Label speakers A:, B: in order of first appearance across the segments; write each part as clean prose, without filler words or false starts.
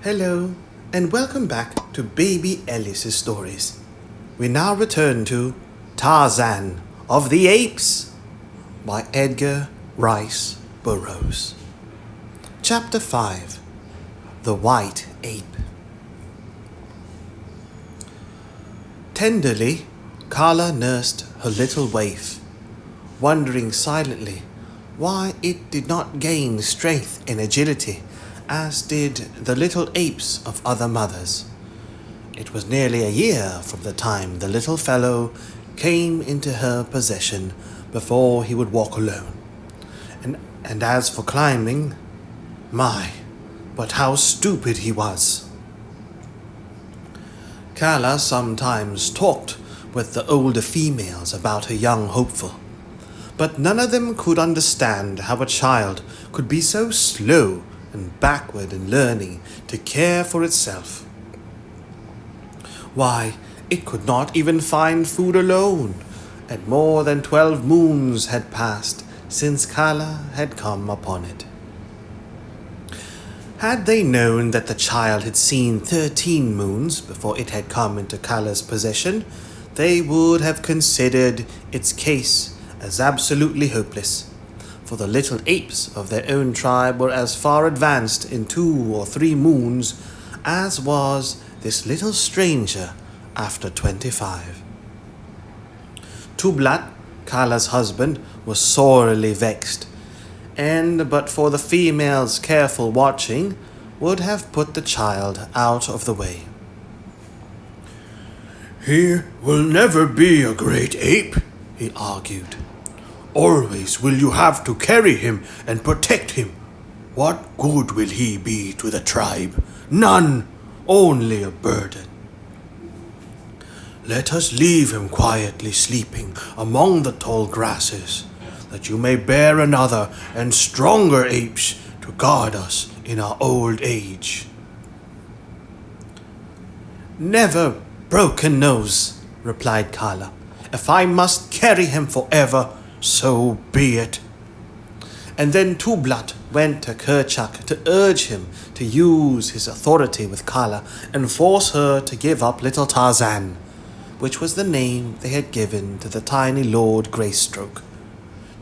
A: Hello, and welcome back to Baby Ellis's stories. We now return to Tarzan of the Apes by Edgar Rice Burroughs. Chapter 5 The White Ape. Tenderly, Carla nursed her little waif, wondering silently why it did not gain strength and agility as did the little apes of other mothers. It was nearly a year from the time the little fellow came into her possession before he would walk alone. And as for climbing, my, but how stupid he was. Carla sometimes talked with the older females about her young hopeful, but none of them could understand how a child could be so slow and backward in learning to care for itself. Why, it could not even find food alone, and more than 12 moons had passed since Carla had come upon it. Had they known that the child had seen 13 moons before it had come into Carla's possession, they would have considered its case as absolutely hopeless, for the little apes of their own tribe were as far advanced in 2 or 3 moons as was this little stranger after 25. Tublat, Carla's husband, was sorely vexed, and but for the female's careful watching, would have put the child out of the way.
B: "He will never be a great ape," he argued. "Always will you have to carry him and protect him. What good will he be to the tribe? None, only a burden. Let us leave him quietly sleeping among the tall grasses, that you may bear another and stronger apes to guard us in our old age."
A: "Never, broken nose," replied Carla. "If I must carry him forever, so be it." And then Tublat went to Kerchak to urge him to use his authority with Carla and force her to give up little Tarzan, which was the name they had given to the tiny Lord Greystoke.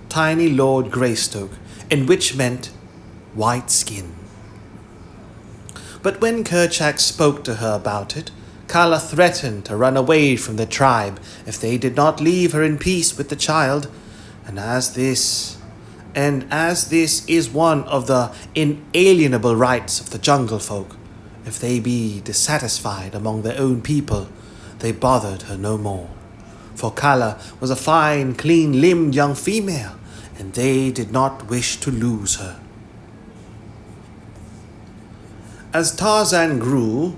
A: Tiny Lord Greystoke, and which meant white skin. But when Kerchak spoke to her about it, Carla threatened to run away from the tribe if they did not leave her in peace with the child. And as this is one of the inalienable rights of the jungle folk, if they be dissatisfied among their own people, they bothered her no more. For Carla was a fine, clean-limbed young female, and they did not wish to lose her. As Tarzan grew,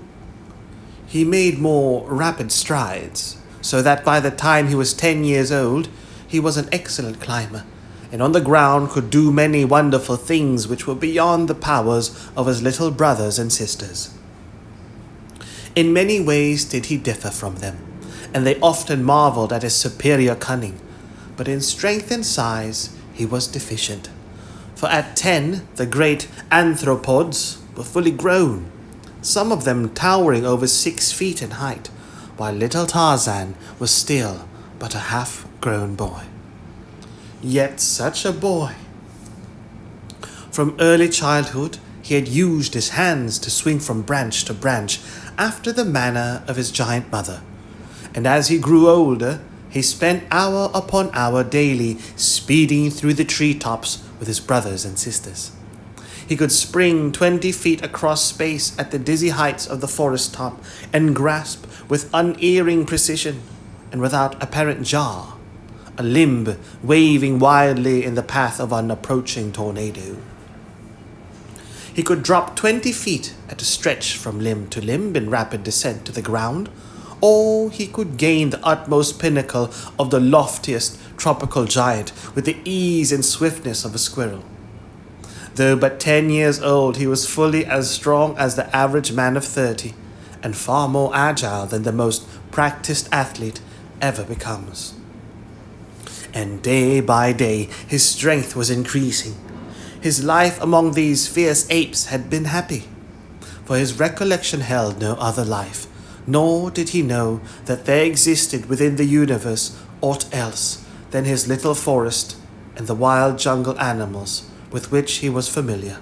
A: he made more rapid strides, so that by the time he was 10 years old, he was an excellent climber, and on the ground could do many wonderful things which were beyond the powers of his little brothers and sisters. In many ways did he differ from them, and they often marveled at his superior cunning, but in strength and size he was deficient. For at 10, the great anthropods were fully grown, some of them towering over 6 feet in height, while little Tarzan was still but a half-grown boy. Yet such a boy! From early childhood, he had used his hands to swing from branch to branch after the manner of his giant mother, and as he grew older, he spent hour upon hour daily speeding through the treetops with his brothers and sisters. He could spring 20 feet across space at the dizzy heights of the forest top and grasp with unerring precision and without apparent jar a limb waving wildly in the path of an approaching tornado. He could drop 20 feet at a stretch from limb to limb in rapid descent to the ground, or he could gain the utmost pinnacle of the loftiest tropical giant with the ease and swiftness of a squirrel. Though but 10 years old, he was fully as strong as the average man of 30, and far more agile than the most practiced athlete ever becomes. And day by day, his strength was increasing. His life among these fierce apes had been happy, for his recollection held no other life, nor did he know that there existed within the universe aught else than his little forest and the wild jungle animals with which he was familiar.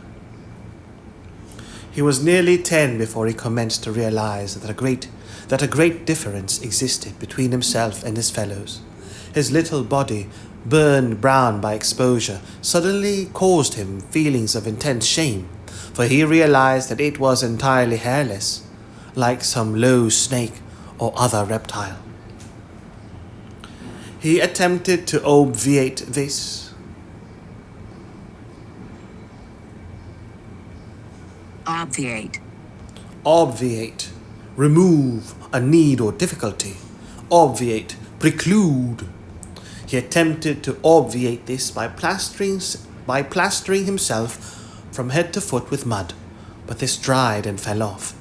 A: He was nearly 10 before he commenced to realize that a great difference existed between himself and his fellows. His little body, burned brown by exposure, suddenly caused him feelings of intense shame, for he realized that it was entirely hairless, like some low snake or other reptile. He attempted to obviate this. Obviate. Remove a need or difficulty. Obviate. Preclude. He attempted to obviate this by plastering himself from head to foot with mud, but this dried and fell off.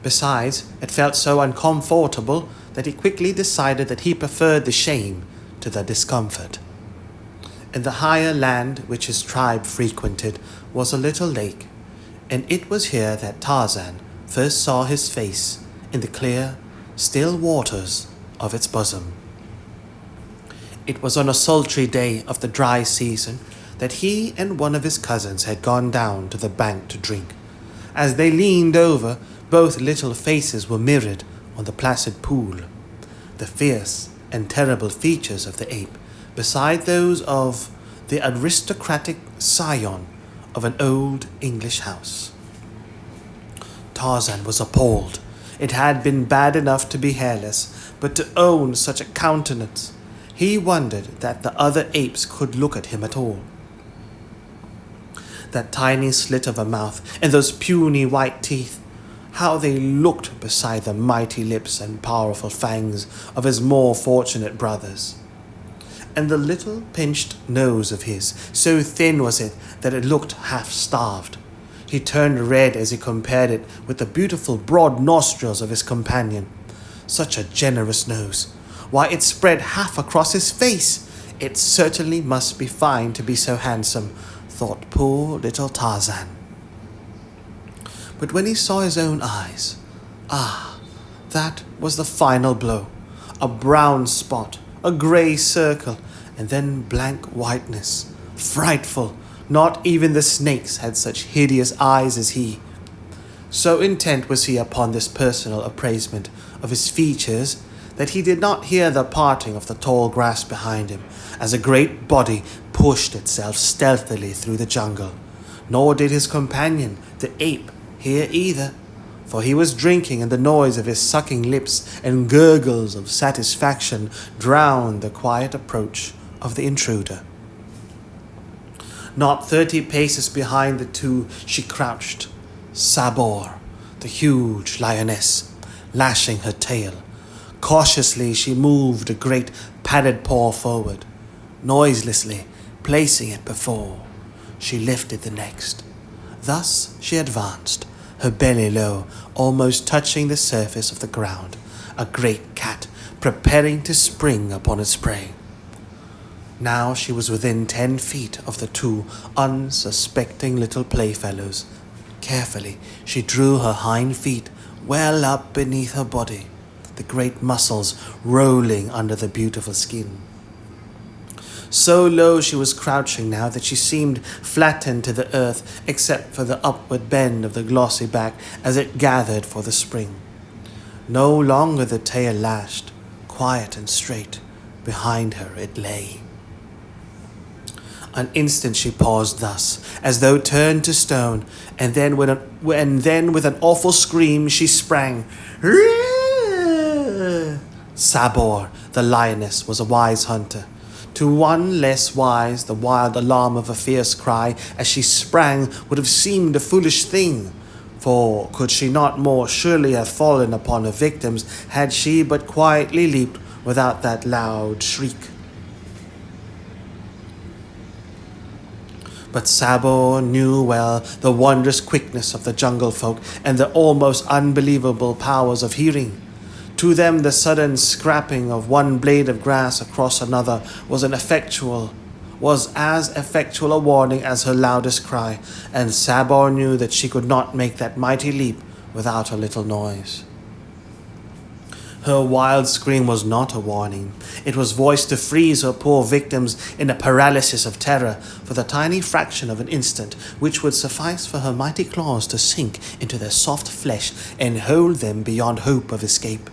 A: Besides, it felt so uncomfortable that he quickly decided that he preferred the shame to the discomfort. In the higher land which his tribe frequented was a little lake, and it was here that Tarzan first saw his face in the clear, still waters of its bosom. It was on a sultry day of the dry season that he and one of his cousins had gone down to the bank to drink. As they leaned over, both little faces were mirrored on the placid pool. The fierce and terrible features of the ape, beside those of the aristocratic scion of an old English house. Tarzan was appalled. It had been bad enough to be hairless, but to own such a countenance. He wondered that the other apes could look at him at all. That tiny slit of a mouth and those puny white teeth, how they looked beside the mighty lips and powerful fangs of his more fortunate brothers. And the little pinched nose of his, so thin was it that it looked half-starved. He turned red as he compared it with the beautiful broad nostrils of his companion. Such a generous nose! Why, it spread half across his face! It certainly must be fine to be so handsome, thought poor little Tarzan. But when he saw his own eyes, that was the final blow. A brown spot, a grey circle, and then blank whiteness. Frightful! Not even the snakes had such hideous eyes as he. So intent was he upon this personal appraisement of his features that he did not hear the parting of the tall grass behind him as a great body pushed itself stealthily through the jungle. Nor did his companion, the ape, hear either, for he was drinking, and the noise of his sucking lips and gurgles of satisfaction drowned the quiet approach of the intruder. Not 30 paces behind the two she crouched, Sabor, the huge lioness, lashing her tail. Cautiously she moved a great padded paw forward. Noiselessly placing it before, she lifted the next. Thus she advanced, her belly low, almost touching the surface of the ground, a great cat preparing to spring upon its prey. Now she was within 10 feet of the two unsuspecting little playfellows. Carefully she drew her hind feet well up beneath her body, the great muscles rolling under the beautiful skin. So low she was crouching now that she seemed flattened to the earth except for the upward bend of the glossy back as it gathered for the spring. No longer the tail lashed, quiet and straight. Behind her it lay. An instant she paused thus, as though turned to stone, and then with an awful scream she sprang. Sabor, the lioness, was a wise hunter. To one less wise, the wild alarm of a fierce cry as she sprang would have seemed a foolish thing, for could she not more surely have fallen upon her victims had she but quietly leaped without that loud shriek? But Sabor knew well the wondrous quickness of the jungle folk and the almost unbelievable powers of hearing. To them the sudden scraping of one blade of grass across another was as effectual a warning as her loudest cry, and Sabor knew that she could not make that mighty leap without a little noise. Her wild scream was not a warning. It was voiced to freeze her poor victims in a paralysis of terror for the tiny fraction of an instant which would suffice for her mighty claws to sink into their soft flesh and hold them beyond hope of escape.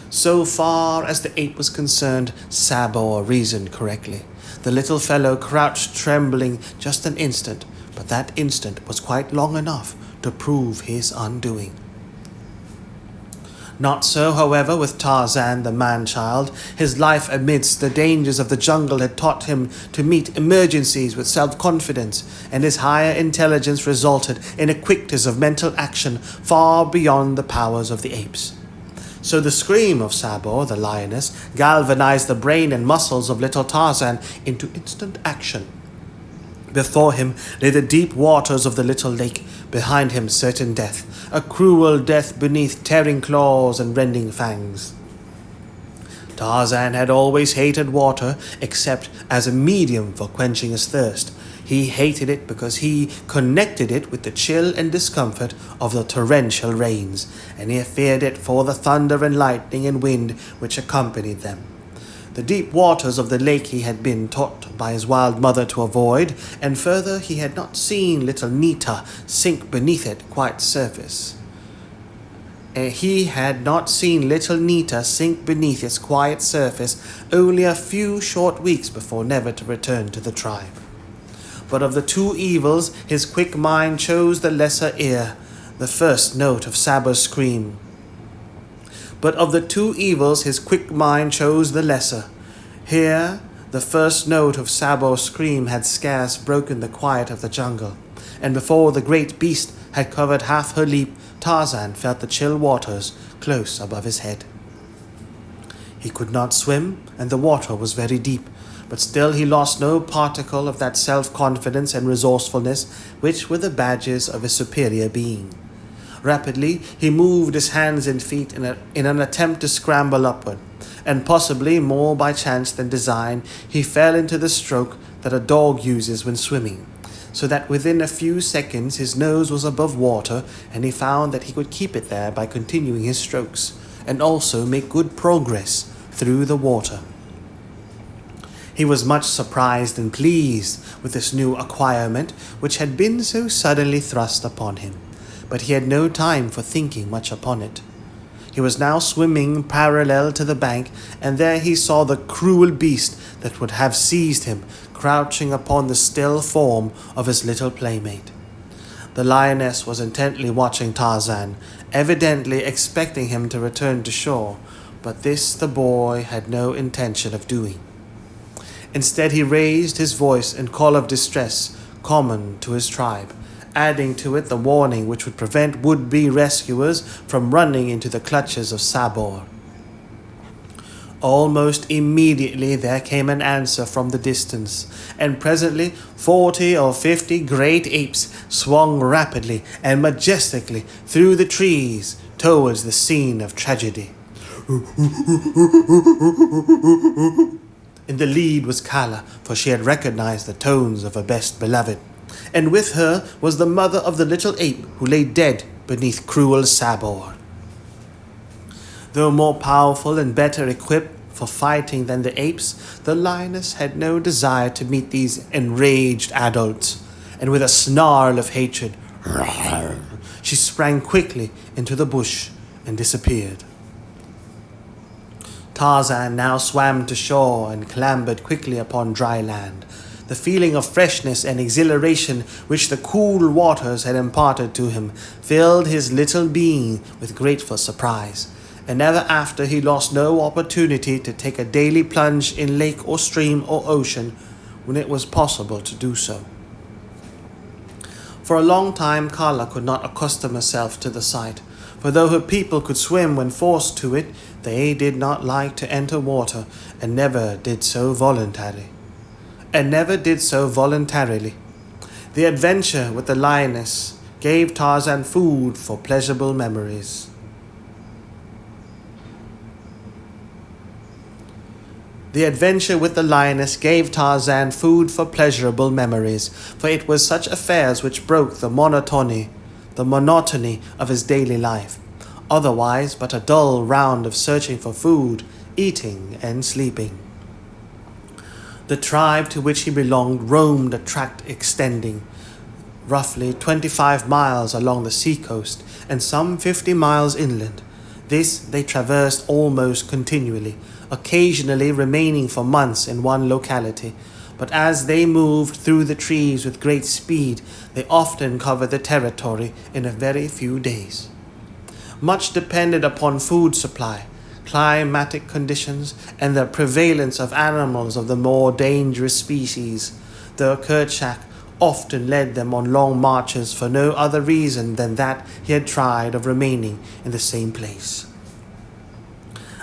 A: So far as the ape was concerned, Sabor reasoned correctly. The little fellow crouched trembling just an instant, but that instant was quite long enough to prove his undoing. Not so, however, with Tarzan the man-child. His life amidst the dangers of the jungle had taught him to meet emergencies with self-confidence, and his higher intelligence resulted in a quickness of mental action far beyond the powers of the apes. So the scream of Sabor, the lioness, galvanized the brain and muscles of little Tarzan into instant action. Before him lay the deep waters of the little lake, behind him certain death, a cruel death beneath tearing claws and rending fangs. Tarzan had always hated water, except as a medium for quenching his thirst. He hated it because he connected it with the chill and discomfort of the torrential rains, and he feared it for the thunder and lightning and wind which accompanied them. The deep waters of the lake he had been taught by his wild mother to avoid, and further he had not seen little Nita sink beneath its quiet surface. Only a few short weeks before never to return to the tribe. But of the two evils, his quick mind chose the lesser ear, the first note of Sabor's scream. But of the two evils, his quick mind chose the lesser. Here, the first note of Sabor's scream had scarce broken the quiet of the jungle, and before the great beast had covered half her leap, Tarzan felt the chill waters close above his head. He could not swim, and the water was very deep, but still he lost no particle of that self-confidence and resourcefulness which were the badges of his superior being. Rapidly, he moved his hands and feet in an attempt to scramble upward, and possibly more by chance than design, he fell into the stroke that a dog uses when swimming, so that within a few seconds his nose was above water, and he found that he could keep it there by continuing his strokes, and also make good progress through the water. He was much surprised and pleased with this new acquirement which had been so suddenly thrust upon him, but he had no time for thinking much upon it. He was now swimming parallel to the bank, and there he saw the cruel beast that would have seized him, crouching upon the still form of his little playmate. The lioness was intently watching Tarzan, evidently expecting him to return to shore, but this the boy had no intention of doing. Instead, he raised his voice in call of distress common to his tribe, adding to it the warning which would prevent would-be rescuers from running into the clutches of Sabor. Almost immediately there came an answer from the distance, and presently 40 or 50 great apes swung rapidly and majestically through the trees towards the scene of tragedy. In the lead was Kala, for she had recognized the tones of her best beloved, and with her was the mother of the little ape who lay dead beneath cruel Sabor. Though more powerful and better equipped for fighting than the apes, the lioness had no desire to meet these enraged adults, and with a snarl of hatred, she sprang quickly into the bush and disappeared. Tarzan now swam to shore and clambered quickly upon dry land. The feeling of freshness and exhilaration which the cool waters had imparted to him filled his little being with grateful surprise, and ever after he lost no opportunity to take a daily plunge in lake or stream or ocean when it was possible to do so. For a long time Kala could not accustom herself to the sight, for though her people could swim when forced to it, they did not like to enter water, and never did so voluntarily. The adventure with the lioness gave Tarzan food for pleasurable memories. For it was such affairs which broke the monotony the monotony of his daily life, otherwise but a dull round of searching for food, eating, and sleeping. The tribe to which he belonged roamed a tract extending roughly 25 miles along the seacoast and some 50 miles inland. This they traversed almost continually, occasionally remaining for months in one locality, but as they moved through the trees with great speed, they often covered the territory in a very few days. Much depended upon food supply, climatic conditions, and the prevalence of animals of the more dangerous species. The Kerchak often led them on long marches for no other reason than that he had tried of remaining in the same place.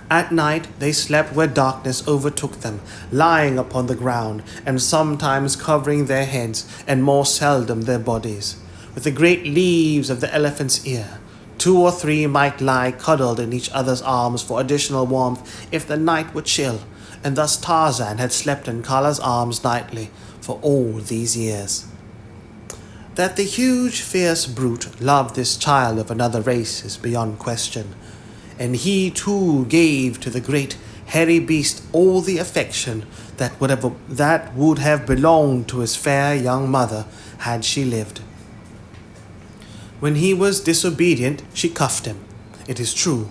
A: At night they slept where darkness overtook them, lying upon the ground, and sometimes covering their heads, and more seldom their bodies, with the great leaves of the elephant's ear. 2 or 3 might lie cuddled in each other's arms for additional warmth if the night were chill, and thus Tarzan had slept in Kala's arms nightly for all these years. That the huge, fierce brute loved this child of another race is beyond question, and he too gave to the great, hairy beast all the affection that would have belonged to his fair young mother had she lived. When he was disobedient, she cuffed him, it is true,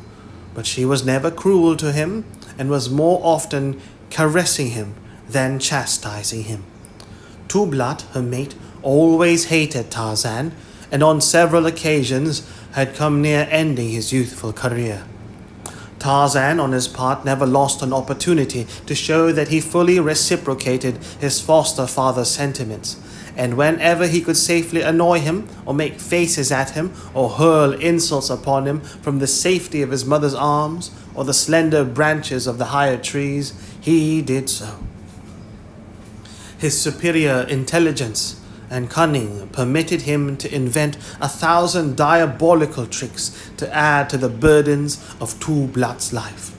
A: but she was never cruel to him, and was more often caressing him than chastising him. Tublat, her mate, always hated Tarzan, and on several occasions had come near ending his youthful career. Tarzan, on his part, never lost an opportunity to show that he fully reciprocated his foster father's sentiments, and whenever he could safely annoy him, or make faces at him, or hurl insults upon him from the safety of his mother's arms, or the slender branches of the higher trees, he did so. His superior intelligence and cunning permitted him to invent 1,000 diabolical tricks to add to the burdens of Tublat's life.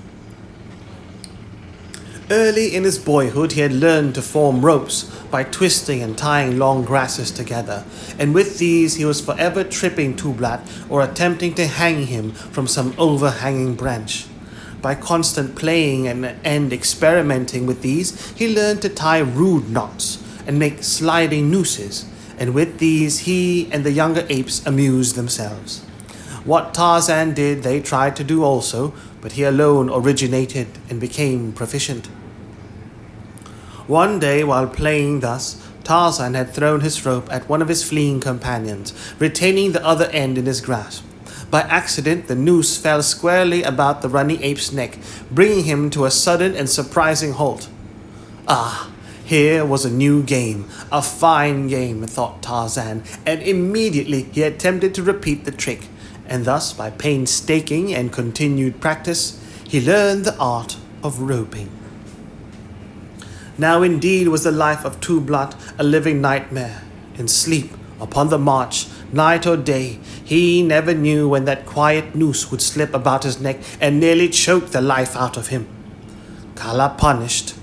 A: Early in his boyhood, he had learned to form ropes by twisting and tying long grasses together, and with these he was forever tripping Tublat or attempting to hang him from some overhanging branch. By constant playing and experimenting with these, he learned to tie rude knots and make sliding nooses, and with these he and the younger apes amused themselves. What Tarzan did they tried to do also, but he alone originated and became proficient. One day, while playing thus, Tarzan had thrown his rope at one of his fleeing companions, retaining the other end in his grasp. By accident, the noose fell squarely about the running ape's neck, bringing him to a sudden and surprising halt. Ah, here was a new game, a fine game, thought Tarzan, and immediately he attempted to repeat the trick, and thus, by painstaking and continued practice, he learned the art of roping. Now indeed was the life of Tublat a living nightmare. In sleep, upon the march, night or day, he never knew when that quiet noose would slip about his neck and nearly choke the life out of him. Kala punished,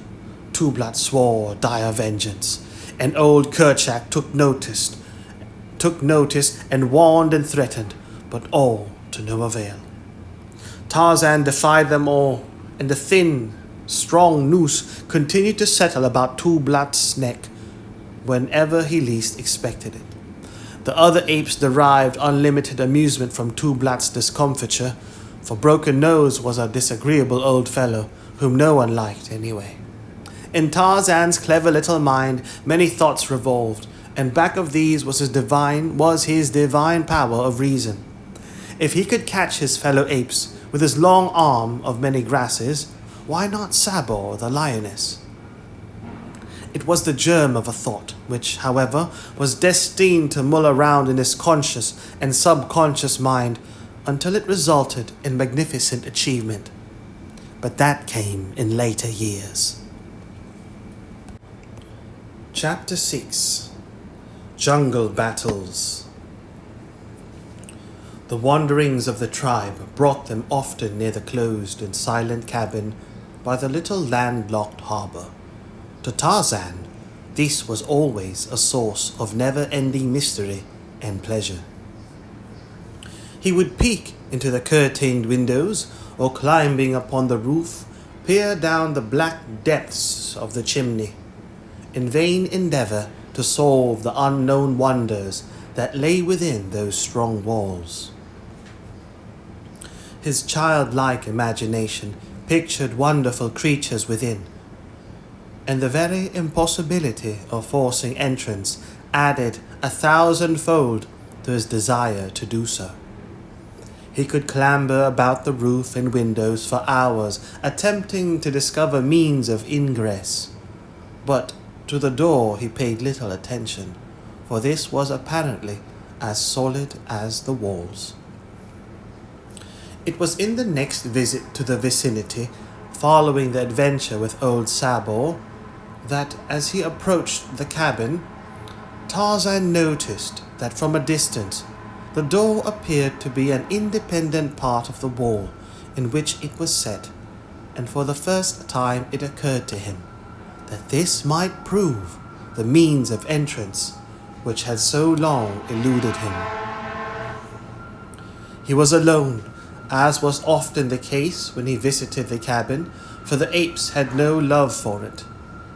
A: Tublat swore dire vengeance, and old Kerchak took notice and warned and threatened, but all to no avail. Tarzan defied them all, and the thin, strong noose continued to settle about Tublat's neck whenever he least expected it. The other apes derived unlimited amusement from Tublat's discomfiture, for Broken Nose was a disagreeable old fellow whom no one liked anyway. In Tarzan's clever little mind, many thoughts revolved, and back of these was his divine power of reason. If he could catch his fellow apes with his long arm of many grasses, why not Sabor the lioness? It was the germ of a thought, which, however, was destined to mull around in his conscious and subconscious mind until it resulted in magnificent achievement. But that came in later years. Chapter 6. Jungle Battles. The wanderings of the tribe brought them often near the closed and silent cabin by the little landlocked harbor. To Tarzan, this was always a source of never-ending mystery and pleasure. He would peek into the curtained windows, or climbing upon the roof, peer down the black depths of the chimney, in vain endeavour to solve the unknown wonders that lay within those strong walls. His childlike imagination pictured wonderful creatures within, and the very impossibility of forcing entrance added 1,000-fold to his desire to do so. He could clamber about the roof and windows for hours, attempting to discover means of ingress. But to the door he paid little attention, for this was apparently as solid as the walls. It was in the next visit to the vicinity, following the adventure with old Sabor, that as he approached the cabin, Tarzan noticed that from a distance the door appeared to be an independent part of the wall in which it was set, and for the first time it occurred to him that this might prove the means of entrance which had so long eluded him. He was alone, as was often the case when he visited the cabin, for the apes had no love for it.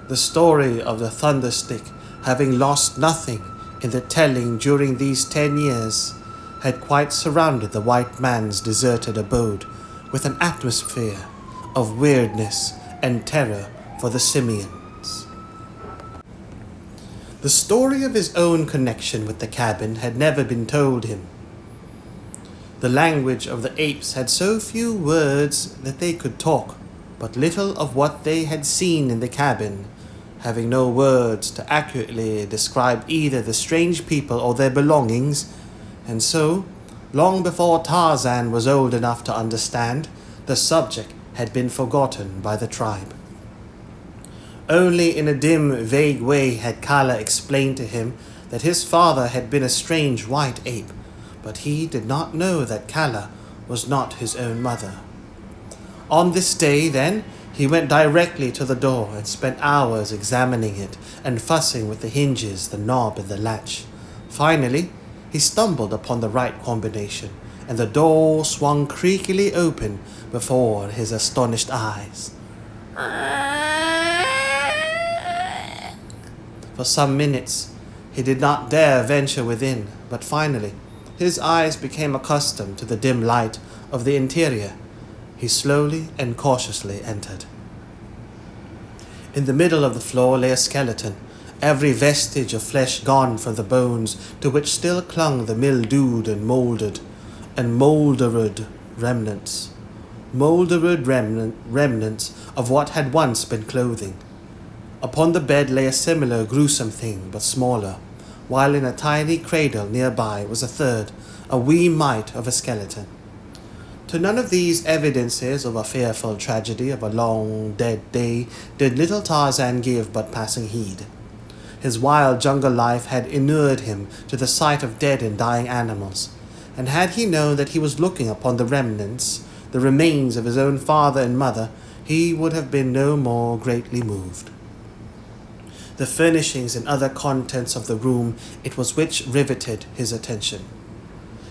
A: The story of the thunderstick, having lost nothing in the telling during these 10 years, had quite surrounded the white man's deserted abode with an atmosphere of weirdness and terror for the simians. The story of his own connection with the cabin had never been told him. The language of the apes had so few words that they could talk but little of what they had seen in the cabin, having no words to accurately describe either the strange people or their belongings, and so, long before Tarzan was old enough to understand, the subject had been forgotten by the tribe. Only in a dim, vague way had Kala explained to him that his father had been a strange white ape, but he did not know that Kala was not his own mother. On this day, then, he went directly to the door and spent hours examining it and fussing with the hinges, the knob, and the latch. Finally, he stumbled upon the right combination, and the door swung creakily open before his astonished eyes. For some minutes, he did not dare venture within, but finally, his eyes became accustomed to the dim light of the interior. He slowly and cautiously entered. In the middle of the floor lay a skeleton, every vestige of flesh gone from the bones, to which still clung the mildewed and mouldered remnants of what had once been clothing. Upon the bed lay a similar gruesome thing, but smaller, while in a tiny cradle nearby was a third, a wee mite of a skeleton. To none of these evidences of a fearful tragedy of a long dead day did little Tarzan give but passing heed. His wild jungle life had inured him to the sight of dead and dying animals, and had he known that he was looking upon the remnants, the remains of his own father and mother, he would have been no more greatly moved. The furnishings and other contents of the room it was which riveted his attention.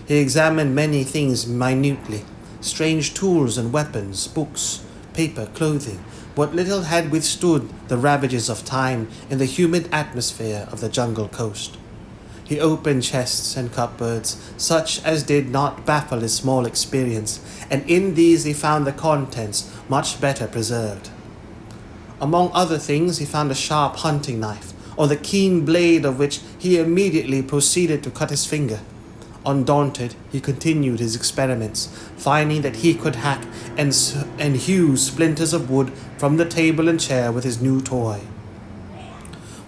A: He examined many things minutely, strange tools and weapons, books, paper, clothing, what little had withstood the ravages of time in the humid atmosphere of the jungle coast. He opened chests and cupboards, such as did not baffle his small experience, and in these he found the contents much better preserved. Among other things, he found a sharp hunting knife, on the keen blade of which he immediately proceeded to cut his finger. Undaunted, he continued his experiments, finding that he could hack and hew splinters of wood from the table and chair with his new toy.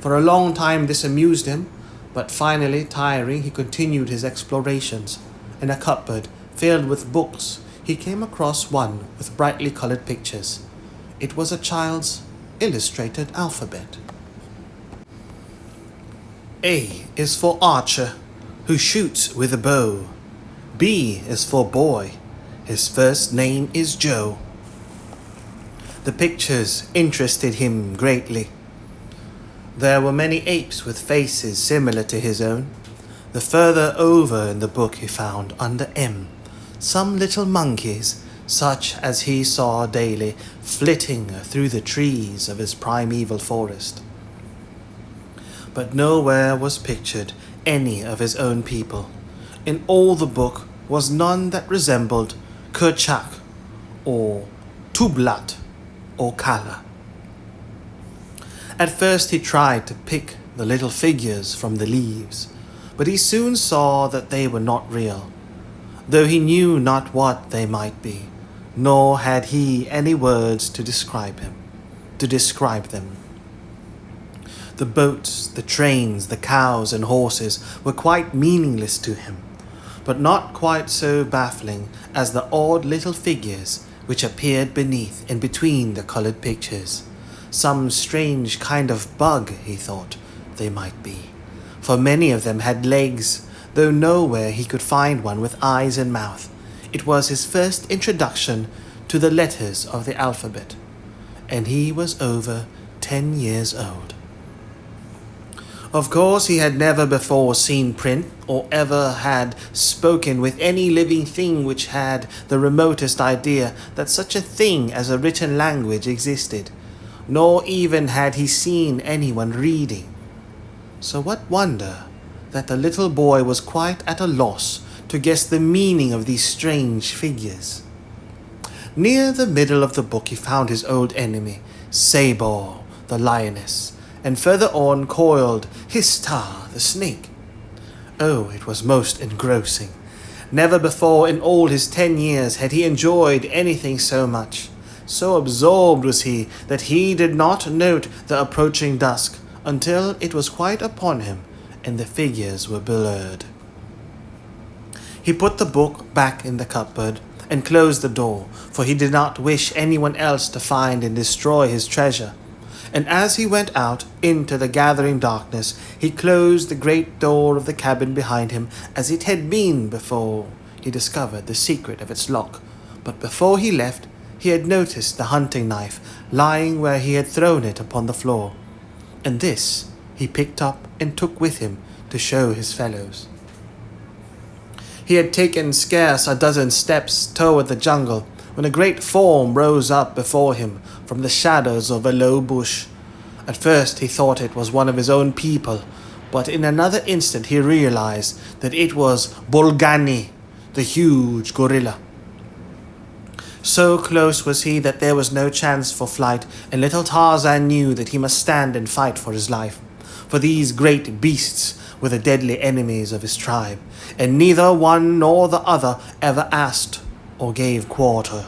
A: For a long time this amused him, but finally, tiring, he continued his explorations. In a cupboard filled with books, he came across one with brightly colored pictures. It was a child's illustrated alphabet. A is for archer, who shoots with a bow. B is for boy. His first name is Joe. The pictures interested him greatly. There were many apes with faces similar to his own. The further over in the book he found, under M, some little monkeys, such as he saw daily flitting through the trees of his primeval forest. But nowhere was pictured any of his own people. In all the book was none that resembled Kerchak, or Tublat, or Kala. At first he tried to pick the little figures from the leaves, but he soon saw that they were not real, though he knew not what they might be, nor had he any words to describe them. The boats, the trains, the cows and horses were quite meaningless to him, but not quite so baffling as the odd little figures which appeared beneath and between the colored pictures. Some strange kind of bug, he thought they might be, for many of them had legs, though nowhere he could find one with eyes and mouth. It was his first introduction to the letters of the alphabet, and he was over 10 years old. Of course, he had never before seen print or ever had spoken with any living thing which had the remotest idea that such a thing as a written language existed, nor even had he seen anyone reading. So what wonder that the little boy was quite at a loss to guess the meaning of these strange figures. Near the middle of the book he found his old enemy, Sabor, the lioness, and further on coiled Histar, the snake. Oh, it was most engrossing. Never before in all his 10 years had he enjoyed anything so much. So absorbed was he that he did not note the approaching dusk until it was quite upon him and the figures were blurred. He put the book back in the cupboard and closed the door, for he did not wish anyone else to find and destroy his treasure. And as he went out into the gathering darkness, he closed the great door of the cabin behind him as it had been before he discovered the secret of its lock. But before he left, he had noticed the hunting knife lying where he had thrown it upon the floor, and this he picked up and took with him to show his fellows. He had taken scarce a dozen steps toward the jungle when a great form rose up before him from the shadows of a low bush. At first he thought it was one of his own people, but in another instant he realized that it was Bolgani, the huge gorilla. So close was he that there was no chance for flight, and little Tarzan knew that he must stand and fight for his life, for these great beasts were the deadly enemies of his tribe, and neither one nor the other ever asked or gave quarter.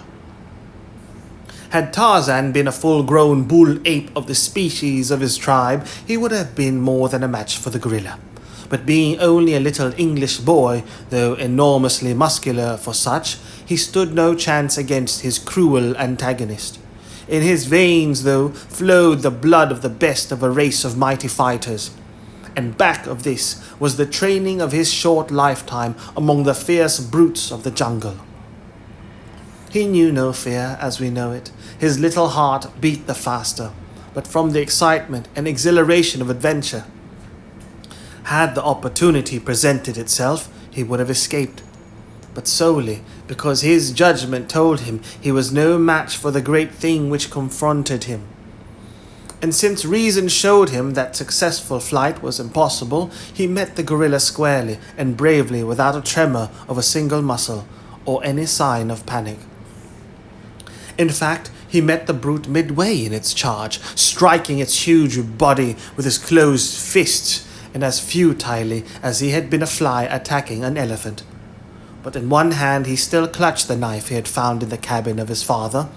A: Had Tarzan been a full-grown bull ape of the species of his tribe, he would have been more than a match for the gorilla. But being only a little English boy, though enormously muscular for such, he stood no chance against his cruel antagonist. In his veins, though, flowed the blood of the best of a race of mighty fighters, and back of this was the training of his short lifetime among the fierce brutes of the jungle. He knew no fear as we know it. His little heart beat the faster, but from the excitement and exhilaration of adventure. Had the opportunity presented itself, he would have escaped, but solely because his judgment told him he was no match for the great thing which confronted him. And since reason showed him that successful flight was impossible, he met the gorilla squarely and bravely without a tremor of a single muscle or any sign of panic. In fact, he met the brute midway in its charge, striking its huge body with his closed fists, and as futilely as he had been a fly attacking an elephant. But in one hand he still clutched the knife he had found in the cabin of his father,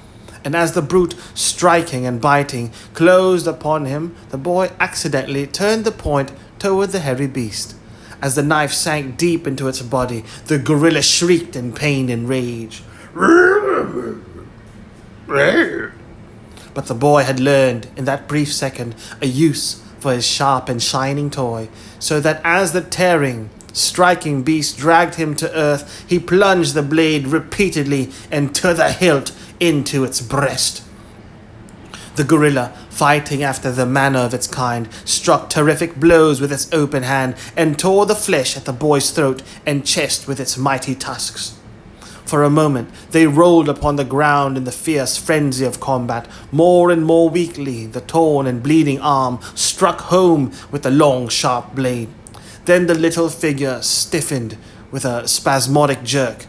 A: and as the brute, striking and biting, closed upon him, the boy accidentally turned the point toward the hairy beast. As the knife sank deep into its body, the gorilla shrieked in pain and rage. But the boy had learned, in that brief second, a use for his sharp and shining toy, so that as the tearing, striking beast dragged him to earth, he plunged the blade repeatedly and to the hilt into its breast. The gorilla, fighting after the manner of its kind, struck terrific blows with its open hand and tore the flesh at the boy's throat and chest with its mighty tusks. For a moment, they rolled upon the ground in the fierce frenzy of combat. More and more weakly, the torn and bleeding arm struck home with the long, sharp blade. Then the little figure stiffened with a spasmodic jerk,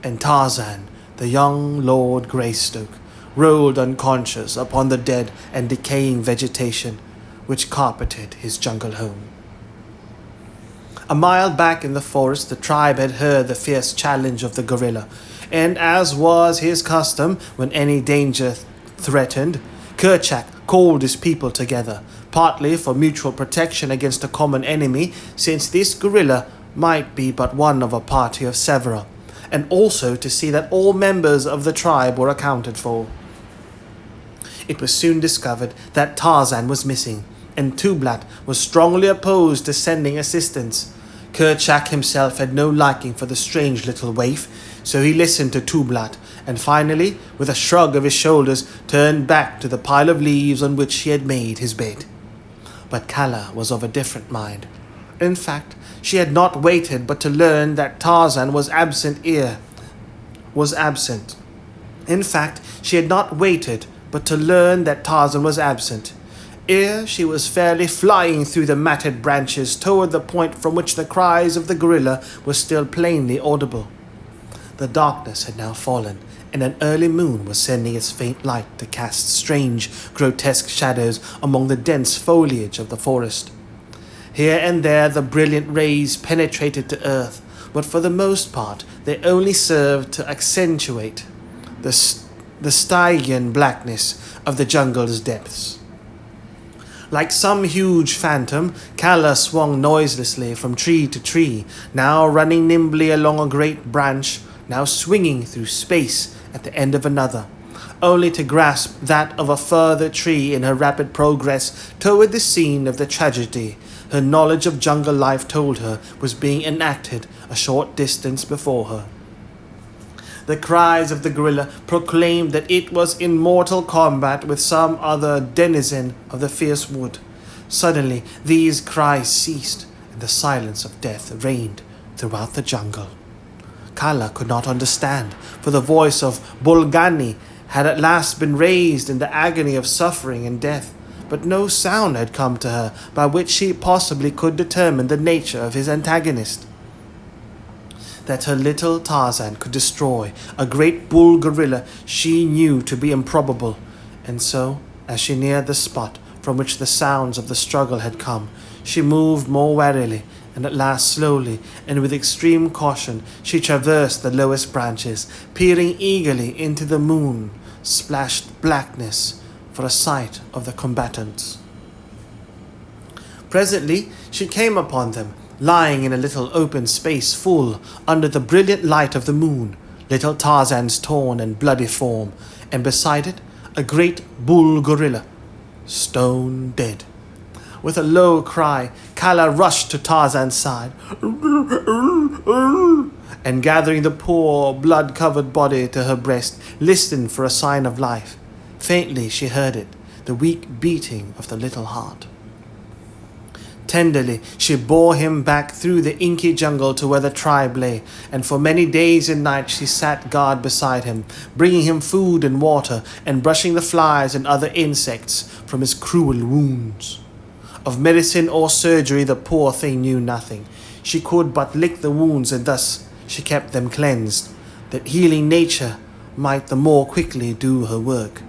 A: and Tarzan, the young Lord Greystoke, rolled unconscious upon the dead and decaying vegetation which carpeted his jungle home. A mile back in the forest, the tribe had heard the fierce challenge of the gorilla, and as was his custom when any danger threatened, Kerchak called his people together, partly for mutual protection against a common enemy, since this gorilla might be but one of a party of several, and also to see that all members of the tribe were accounted for. It was soon discovered that Tarzan was missing, and Tublat was strongly opposed to sending assistance. Kerchak himself had no liking for the strange little waif, so he listened to Tublat, and finally, with a shrug of his shoulders, turned back to the pile of leaves on which he had made his bed. But Kala was of a different mind. In fact, she had not waited but to learn that Tarzan was absent. In fact, she had not waited but to learn that Tarzan was absent. Ere she was fairly flying through the matted branches toward the point from which the cries of the gorilla were still plainly audible. The darkness had now fallen, and an early moon was sending its faint light to cast strange, grotesque shadows among the dense foliage of the forest. Here and there the brilliant rays penetrated to earth, but for the most part they only served to accentuate the Stygian blackness of the jungle's depths. Like some huge phantom, Kala swung noiselessly from tree to tree, now running nimbly along a great branch, now swinging through space at the end of another, only to grasp that of a further tree in her rapid progress toward the scene of the tragedy her knowledge of jungle life told her was being enacted a short distance before her. The cries of the gorilla proclaimed that it was in mortal combat with some other denizen of the fierce wood. Suddenly, these cries ceased, and the silence of death reigned throughout the jungle. Kala could not understand, for the voice of Bolgani had at last been raised in the agony of suffering and death, but no sound had come to her by which she possibly could determine the nature of his antagonist. That her little Tarzan could destroy a great bull gorilla she knew to be improbable, and so, as she neared the spot from which the sounds of the struggle had come, she moved more warily, and at last slowly and with extreme caution she traversed the lowest branches, peering eagerly into the moon-splashed blackness for a sight of the combatants. Presently she came upon them, lying in a little open space full under the brilliant light of the moon, little Tarzan's torn and bloody form, and beside it a great bull gorilla, stone dead. With a low cry, Kala rushed to Tarzan's side, and gathering the poor, blood-covered body to her breast, listened for a sign of life. Faintly she heard it, the weak beating of the little heart. Tenderly she bore him back through the inky jungle to where the tribe lay, and for many days and nights she sat guard beside him, bringing him food and water, and brushing the flies and other insects from his cruel wounds. Of medicine or surgery the poor thing knew nothing. She could but lick the wounds, and thus she kept them cleansed, that healing nature might the more quickly do her work.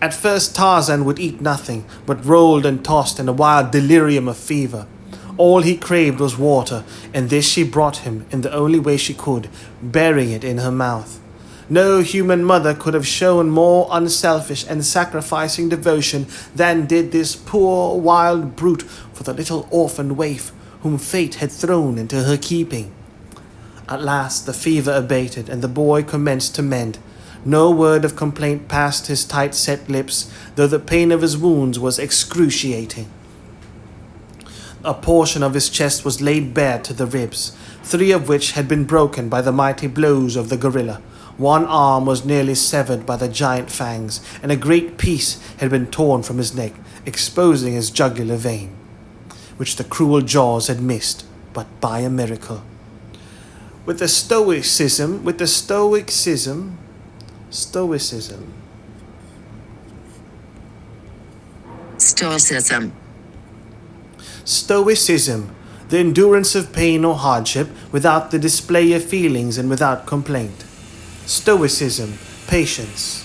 A: At first Tarzan would eat nothing, but rolled and tossed in a wild delirium of fever. All he craved was water, and this she brought him in the only way she could, burying it in her mouth. No human mother could have shown more unselfish and sacrificing devotion than did this poor wild brute for the little orphan waif whom fate had thrown into her keeping. At last the fever abated, and the boy commenced to mend. No word of complaint passed his tight-set lips, though the pain of his wounds was excruciating. A portion of his chest was laid bare to the ribs, 3 of which had been broken by the mighty blows of the gorilla. One arm was nearly severed by the giant fangs, and a great piece had been torn from his neck, exposing his jugular vein, which the cruel jaws had missed, but by a miracle. With the stoicism,
C: Stoicism.
A: Stoicism, the endurance of pain or hardship without the display of feelings and without complaint. Stoicism, patience.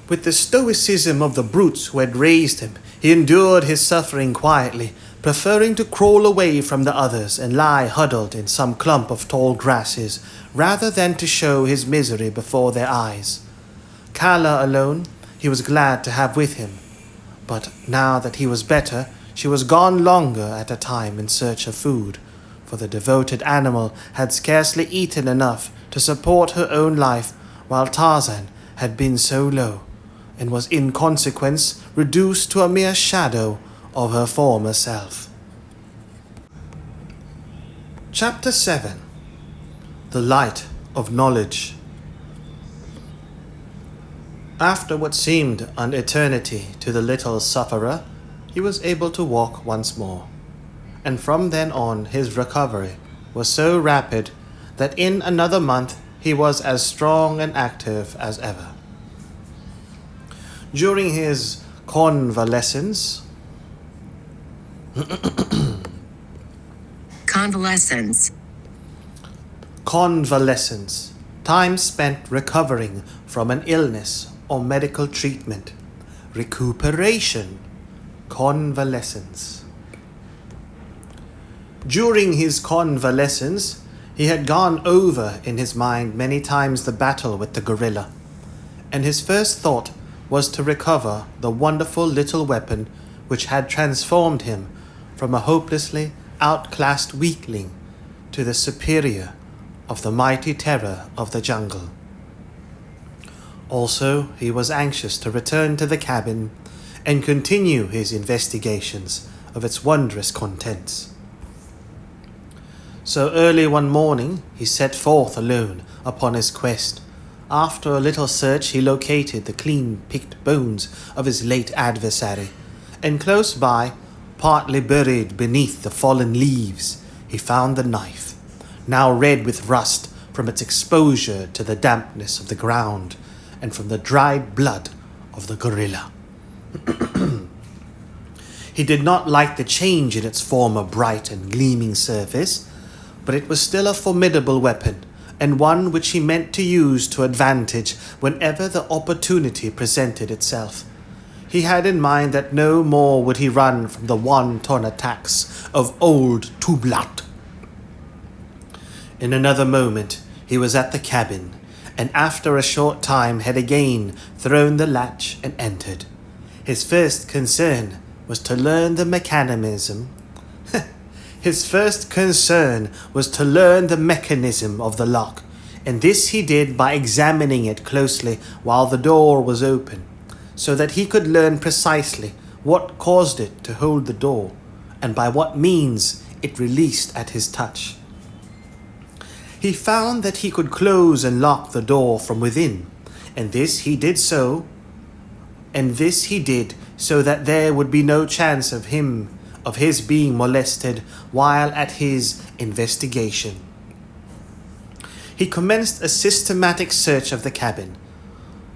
A: With the stoicism of the brutes who had raised him, he endured his suffering quietly, preferring to crawl away from the others and lie huddled in some clump of tall grasses, rather than to show his misery before their eyes. Kala alone he was glad to have with him, but now that he was better, she was gone longer at a time in search of food, for the devoted animal had scarcely eaten enough to support her own life, while Tarzan had been so low, and was in consequence reduced to a mere shadow of her former self. Chapter 7. The Light of Knowledge. After what seemed an eternity to the little sufferer, he was able to walk once more, and from then on his recovery was so rapid that in another month he was as strong and active as ever. During his convalescence, time spent recovering from an illness or medical treatment. Recuperation. Convalescence. During his convalescence, he had gone over in his mind many times the battle with the gorilla, and his first thought was to recover the wonderful little weapon which had transformed him from a hopelessly outclassed weakling to the superior of the mighty terror of the jungle. Also, he was anxious to return to the cabin and continue his investigations of its wondrous contents. So early one morning he set forth alone upon his quest. After a little search he located the clean-picked bones of his late adversary, and close by, partly buried beneath the fallen leaves, he found the knife, now red with rust from its exposure to the dampness of the ground and from the dried blood of the gorilla. He did not like the change in its former bright and gleaming surface, but it was still a formidable weapon, and one which he meant to use to advantage whenever the opportunity presented itself. He had in mind that no more would he run from the wanton attacks of old Tublat. In another moment he was at the cabin, and after a short time had again thrown the latch and entered. His first concern was to learn the mechanism of the lock, and this he did by examining it closely while the door was open, so that he could learn precisely what caused it to hold the door, and by what means it released at his touch. He found that he could close and lock the door from within, and this he did so that there would be no chance of his being molested while at his investigation. He commenced a systematic search of the cabin,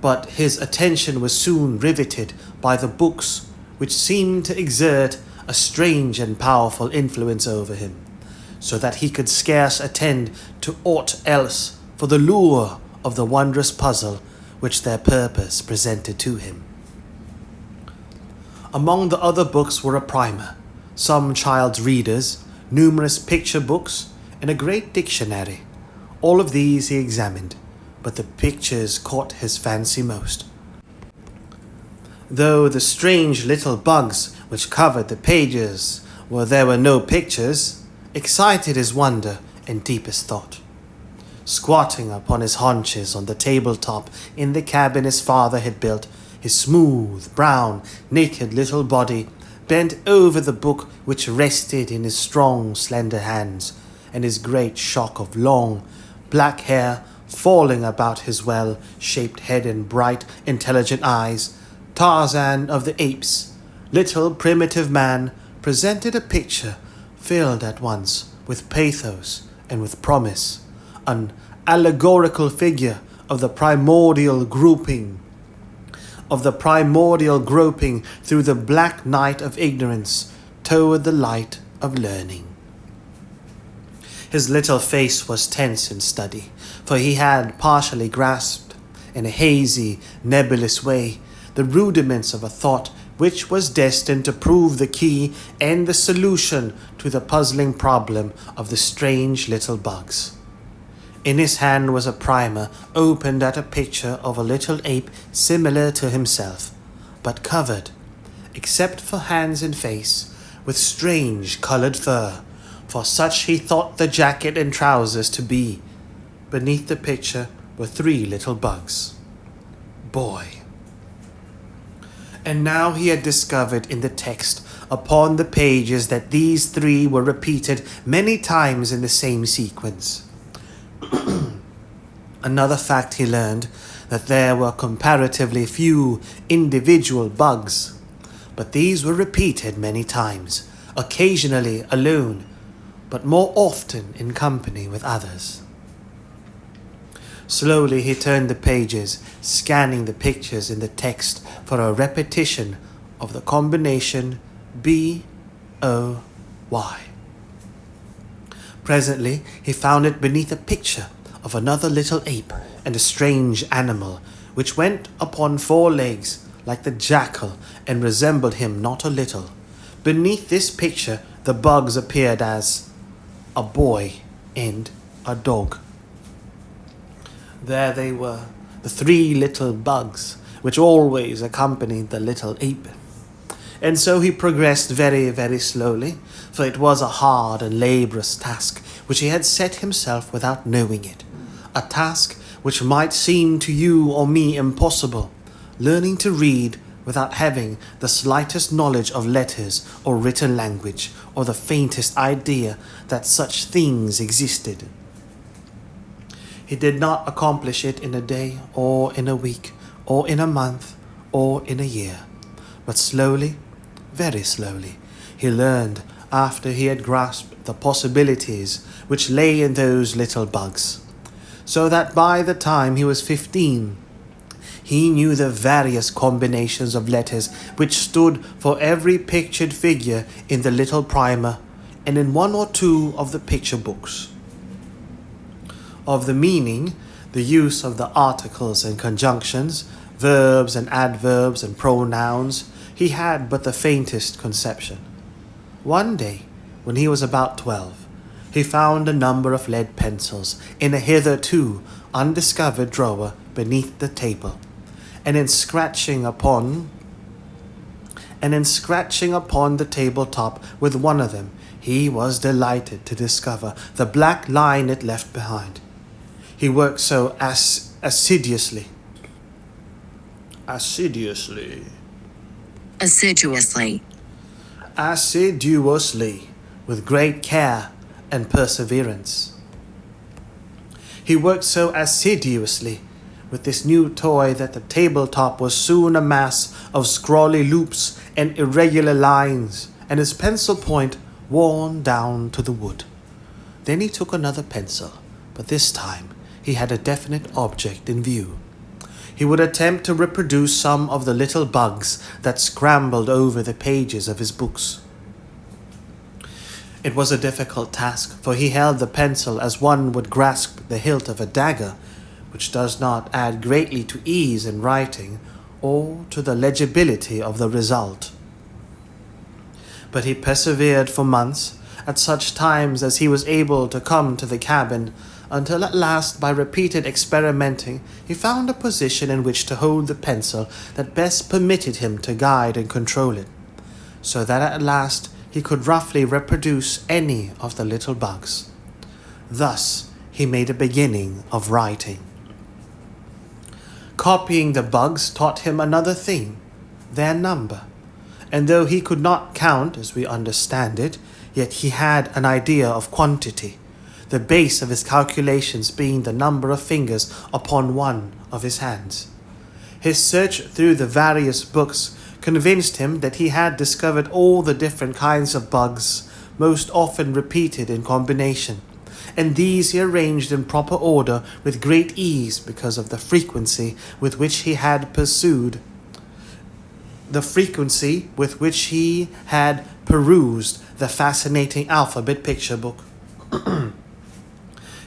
A: but his attention was soon riveted by the books which seemed to exert a strange and powerful influence over him, so that he could scarce attend to aught else for the lure of the wondrous puzzle which their purpose presented to him. Among the other books were a primer, some child's readers, numerous picture books, and a great dictionary. All of these he examined, but the pictures caught his fancy most. Though the strange little bugs which covered the pages where there were no pictures excited his wonder and deepest thought. Squatting upon his haunches on the tabletop in the cabin his father had built, his smooth, brown, naked little body bent over the book which rested in his strong, slender hands, and his great shock of long, black hair falling about his well-shaped head and bright, intelligent eyes, Tarzan of the Apes, little primitive man, presented a picture filled at once with pathos and with promise, an allegorical figure of the primordial groping through the black night of ignorance toward the light of learning. His little face was tense in study, for he had partially grasped, in a hazy, nebulous way, the rudiments of a thought which was destined to prove the key and the solution to the puzzling problem of the strange little bugs. In his hand was a primer opened at a picture of a little ape similar to himself, but covered, except for hands and face, with strange coloured fur, for such he thought the jacket and trousers to be. Beneath the picture were 3 little bugs. Boy. And now he had discovered in the text upon the pages that these 3 were repeated many times in the same sequence. Another fact he learned, that there were comparatively few individual bugs, but these were repeated many times, occasionally alone, but more often in company with others. Slowly he turned the pages, scanning the pictures in the text for a repetition of the combination B-O-Y. Presently he found it beneath a picture of another little ape and a strange animal, which went upon 4 legs like the jackal and resembled him not a little. Beneath this picture the bugs appeared as a boy and a dog. There they were, the 3 little bugs, which always accompanied the little ape. And so he progressed very, very slowly, for it was a hard and laborious task which he had set himself without knowing it, a task which might seem to you or me impossible, learning to read without having the slightest knowledge of letters or written language, or the faintest idea that such things existed. He did not accomplish it in a day, or in a week, or in a month, or in a year, but slowly, very slowly, he learned after he had grasped the possibilities which lay in those little bugs, so that by the time he was 15, he knew the various combinations of letters which stood for every pictured figure in the little primer and in 1 or 2 of the picture books. Of the meaning, the use of the articles and conjunctions, verbs and adverbs and pronouns, he had but the faintest conception. One day, when he was about 12, he found a number of lead pencils in a hitherto undiscovered drawer beneath the table, and in scratching upon the tabletop with one of them, he was delighted to discover the black line it left behind. He worked so assiduously, with great care and perseverance. He worked so assiduously with this new toy that the tabletop was soon a mass of scrawly loops and irregular lines, and his pencil point worn down to the wood. Then he took another pencil, but this time he had a definite object in view. He would attempt to reproduce some of the little bugs that scrambled over the pages of his books. It was a difficult task, for he held the pencil as one would grasp the hilt of a dagger, which does not add greatly to ease in writing or to the legibility of the result. But he persevered for months, at such times as he was able to come to the cabin, until at last, by repeated experimenting, he found a position in which to hold the pencil that best permitted him to guide and control it, so that at last he could roughly reproduce any of the little bugs. Thus he made a beginning of writing. Copying the bugs taught him another thing, their number, and though he could not count as we understand it, yet he had an idea of quantity, the base of his calculations being the number of fingers upon one of his hands. His search through the various books convinced him that he had discovered all the different kinds of bugs, most often repeated in combination, and these he arranged in proper order with great ease because of the frequency with which he had perused the fascinating alphabet picture book.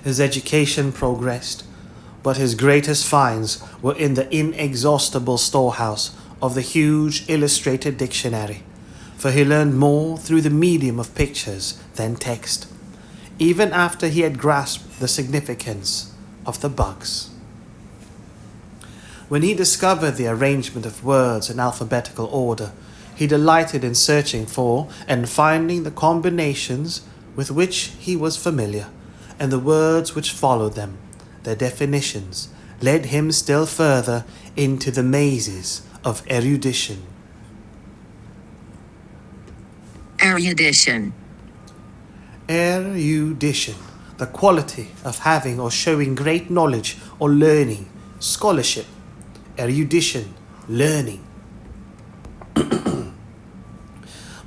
A: His education progressed, but his greatest finds were in the inexhaustible storehouse of the huge illustrated dictionary, for he learned more through the medium of pictures than text, even after he had grasped the significance of the bugs. When he discovered the arrangement of words in alphabetical order, he delighted in searching for and finding the combinations with which he was familiar, and the words which followed them. Their definitions led him still further into the mazes of erudition.
C: Erudition.
A: Erudition, the quality of having or showing great knowledge or learning, scholarship. Erudition, learning.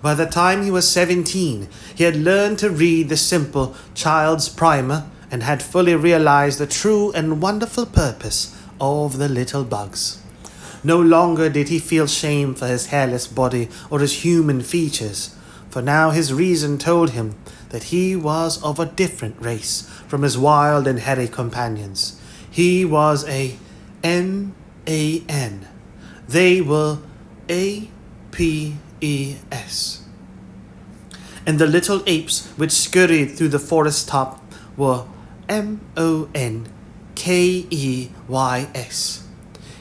A: By the time he was 17, he had learned to read the simple child's primer and had fully realized the true and wonderful purpose of the little bugs. No longer did he feel shame for his hairless body or his human features, for now his reason told him that he was of a different race from his wild and hairy companions. He was a M-A-N. They were A-P-E-S. And the little apes which scurried through the forest top were M-O-N-K-E-Y-S.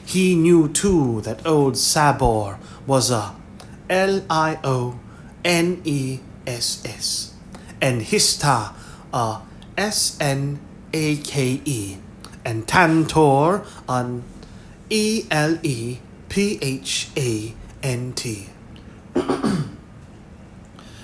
A: He knew too that old Sabor was a L-I-O-N-E-S-S, and Hista a S-N-A-K-E, and Tantor an E-L-E-P-H-A-N-T.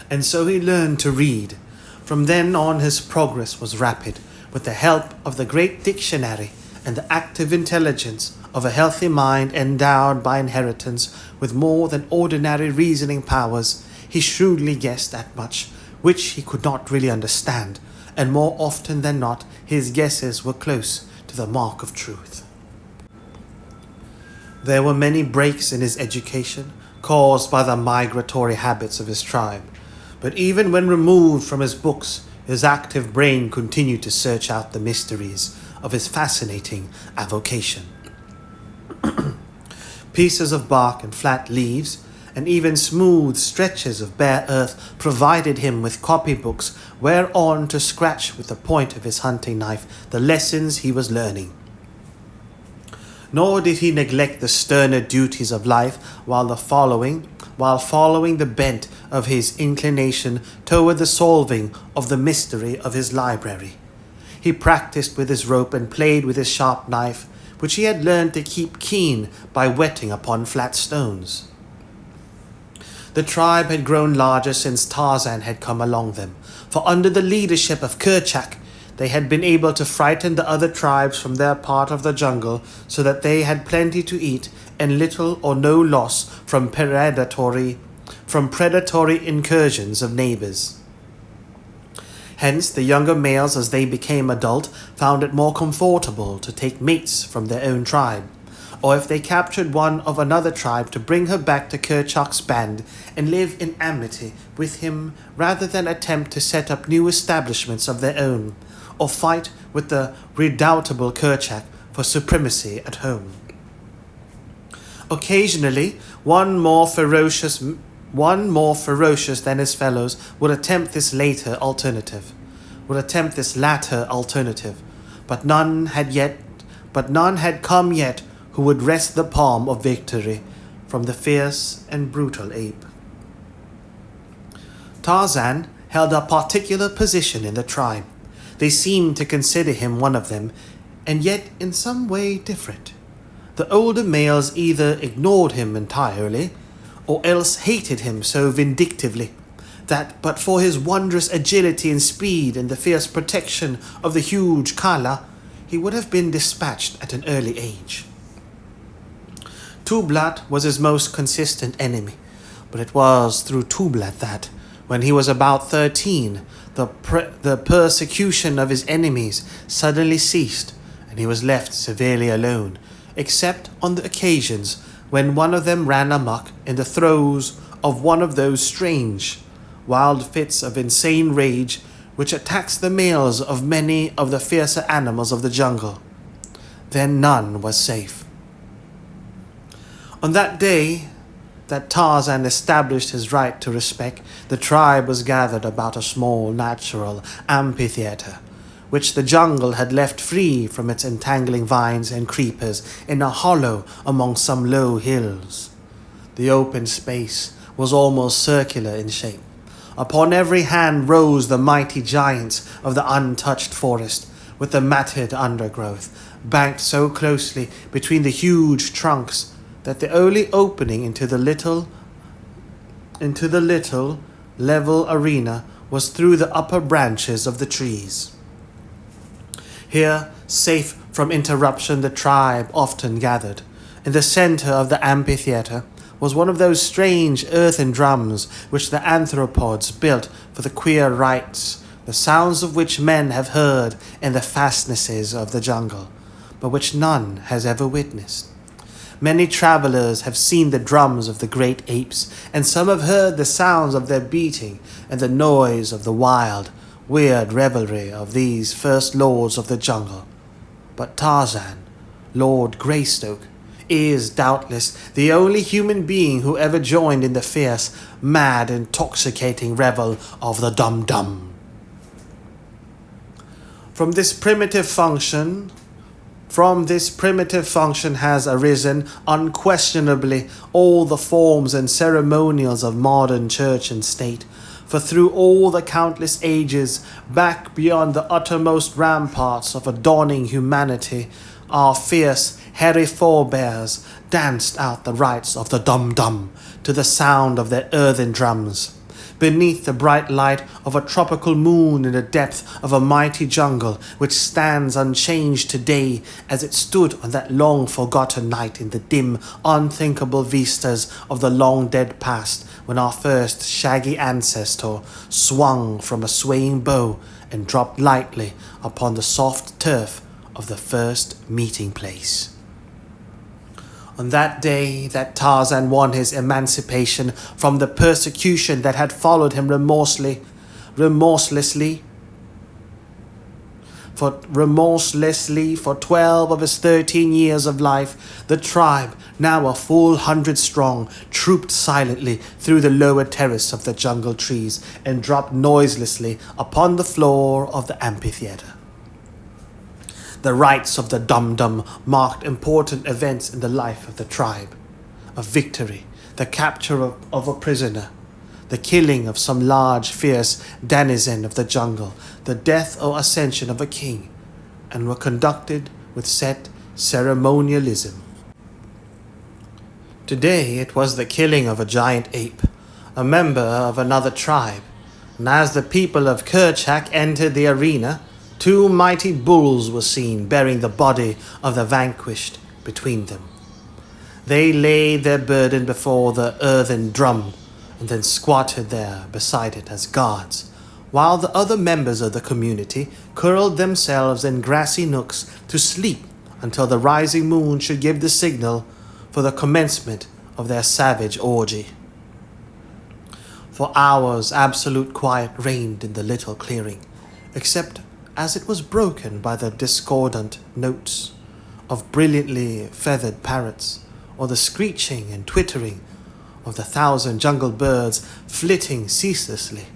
A: And so he learned to read. From then on his progress was rapid, with the help of the great dictionary and the active intelligence of a healthy mind endowed by inheritance with more than ordinary reasoning powers. He shrewdly guessed at much which he could not really understand, and more often than not his guesses were close to the mark of truth. There were many breaks in his education, caused by the migratory habits of his tribe, but even when removed from his books, his active brain continued to search out the mysteries of his fascinating avocation. Pieces of bark and flat leaves, and even smooth stretches of bare earth provided him with copybooks whereon to scratch with the point of his hunting knife the lessons he was learning. Nor did he neglect the sterner duties of life while following the bent of his inclination toward the solving of the mystery of his library. He practiced with his rope and played with his sharp knife, which he had learned to keep keen by whetting upon flat stones. The tribe had grown larger since Tarzan had come among them, for under the leadership of Kerchak, they had been able to frighten the other tribes from their part of the jungle so that they had plenty to eat and little or no loss from predatory incursions of neighbors. Hence, the younger males, as they became adult, found it more comfortable to take mates from their own tribe, or if they captured one of another tribe, to bring her back to Kerchak's band and live in amity with him rather than attempt to set up new establishments of their own, or fight with the redoubtable Kerchak for supremacy at home. Occasionally, one more ferocious than his fellows would attempt this latter alternative, but none had come yet who would wrest the palm of victory from the fierce and brutal ape. Tarzan held a particular position in the tribe. They seemed to consider him one of them, and yet in some way different. The older males either ignored him entirely, or else hated him so vindictively that but for his wondrous agility and speed and the fierce protection of the huge Kala, he would have been dispatched at an early age. Tublat was his most consistent enemy, but it was through Tublat that, when he was about 13, The persecution of his enemies suddenly ceased, and he was left severely alone, except on the occasions when one of them ran amok in the throes of one of those strange, wild fits of insane rage which attacks the males of many of the fiercer animals of the jungle. Then none was safe. On that day that Tarzan established his right to respect, the tribe was gathered about a small natural amphitheater, which the jungle had left free from its entangling vines and creepers in a hollow among some low hills. The open space was almost circular in shape. Upon every hand rose the mighty giants of the untouched forest, with the matted undergrowth, banked so closely between the huge trunks that the only opening into the little level arena was through the upper branches of the trees. Here, safe from interruption, the tribe often gathered. In the center of the amphitheater was one of those strange earthen drums which the anthropods built for the queer rites, the sounds of which men have heard in the fastnesses of the jungle, but which none has ever witnessed. Many travelers have seen the drums of the great apes, and some have heard the sounds of their beating and the noise of the wild, weird revelry of these first lords of the jungle. But Tarzan, Lord Greystoke, is doubtless the only human being who ever joined in the fierce, mad, intoxicating revel of the dum-dum. From this primitive function has arisen unquestionably all the forms and ceremonials of modern church and state. For through all the countless ages, back beyond the uttermost ramparts of a dawning humanity, our fierce, hairy forebears danced out the rites of the dum-dum to the sound of their earthen drums. Beneath the bright light of a tropical moon in the depth of a mighty jungle which stands unchanged today as it stood on that long-forgotten night in the dim, unthinkable vistas of the long-dead past when our first shaggy ancestor swung from a swaying bow and dropped lightly upon the soft turf of the first meeting place. On that day that Tarzan won his emancipation from the persecution that had followed him remorselessly for 12 of his 13 years of life, the tribe, now a full 100 strong, trooped silently through the lower terrace of the jungle trees and dropped noiselessly upon the floor of the amphitheater. The rites of the dum-dum marked important events in the life of the tribe. A victory, the capture of a prisoner, the killing of some large, fierce denizen of the jungle, the death or ascension of a king, and were conducted with set ceremonialism. Today it was the killing of a giant ape, a member of another tribe, and as the people of Kerchak entered the arena, 2 mighty bulls were seen bearing the body of the vanquished between them. They laid their burden before the earthen drum and then squatted there beside it as guards, while the other members of the community curled themselves in grassy nooks to sleep until the rising moon should give the signal for the commencement of their savage orgy. For hours absolute quiet reigned in the little clearing, except as it was broken by the discordant notes of brilliantly feathered parrots, or the screeching and twittering of the 1,000 jungle birds flitting ceaselessly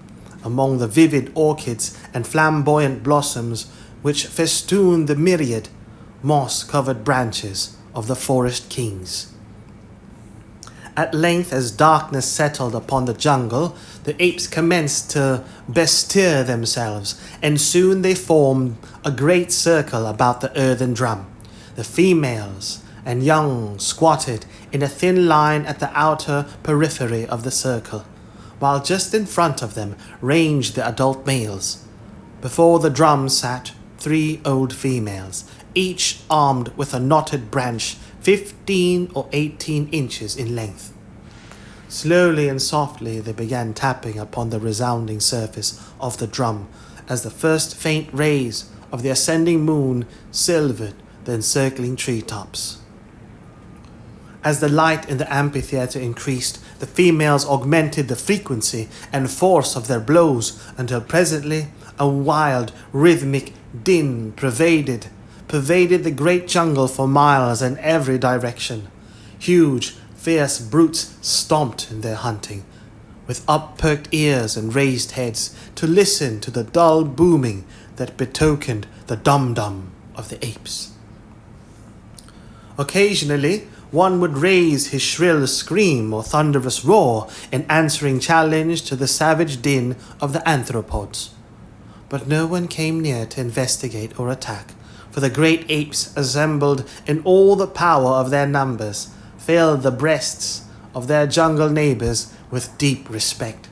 A: among the vivid orchids and flamboyant blossoms which festooned the myriad moss-covered branches of the forest kings. At length, as darkness settled upon the jungle, the apes commenced to bestir themselves, and soon they formed a great circle about the earthen drum. The females and young squatted in a thin line at the outer periphery of the circle, while just in front of them ranged the adult males. Before the drum sat 3 old females, each armed with a knotted branch 15 or 18 inches in length. Slowly and softly they began tapping upon the resounding surface of the drum as the first faint rays of the ascending moon silvered the encircling treetops. As the light in the amphitheater increased, the females augmented the frequency and force of their blows until presently a wild, rhythmic din pervaded the great jungle for miles in every direction. Huge, fierce brutes stomped in their hunting, with up-perked ears and raised heads, to listen to the dull booming that betokened the dum-dum of the apes. Occasionally, one would raise his shrill scream or thunderous roar in answering challenge to the savage din of the anthropods. But no one came near to investigate or attack, for the great apes assembled in all the power of their numbers filled the breasts of their jungle neighbors with deep respect.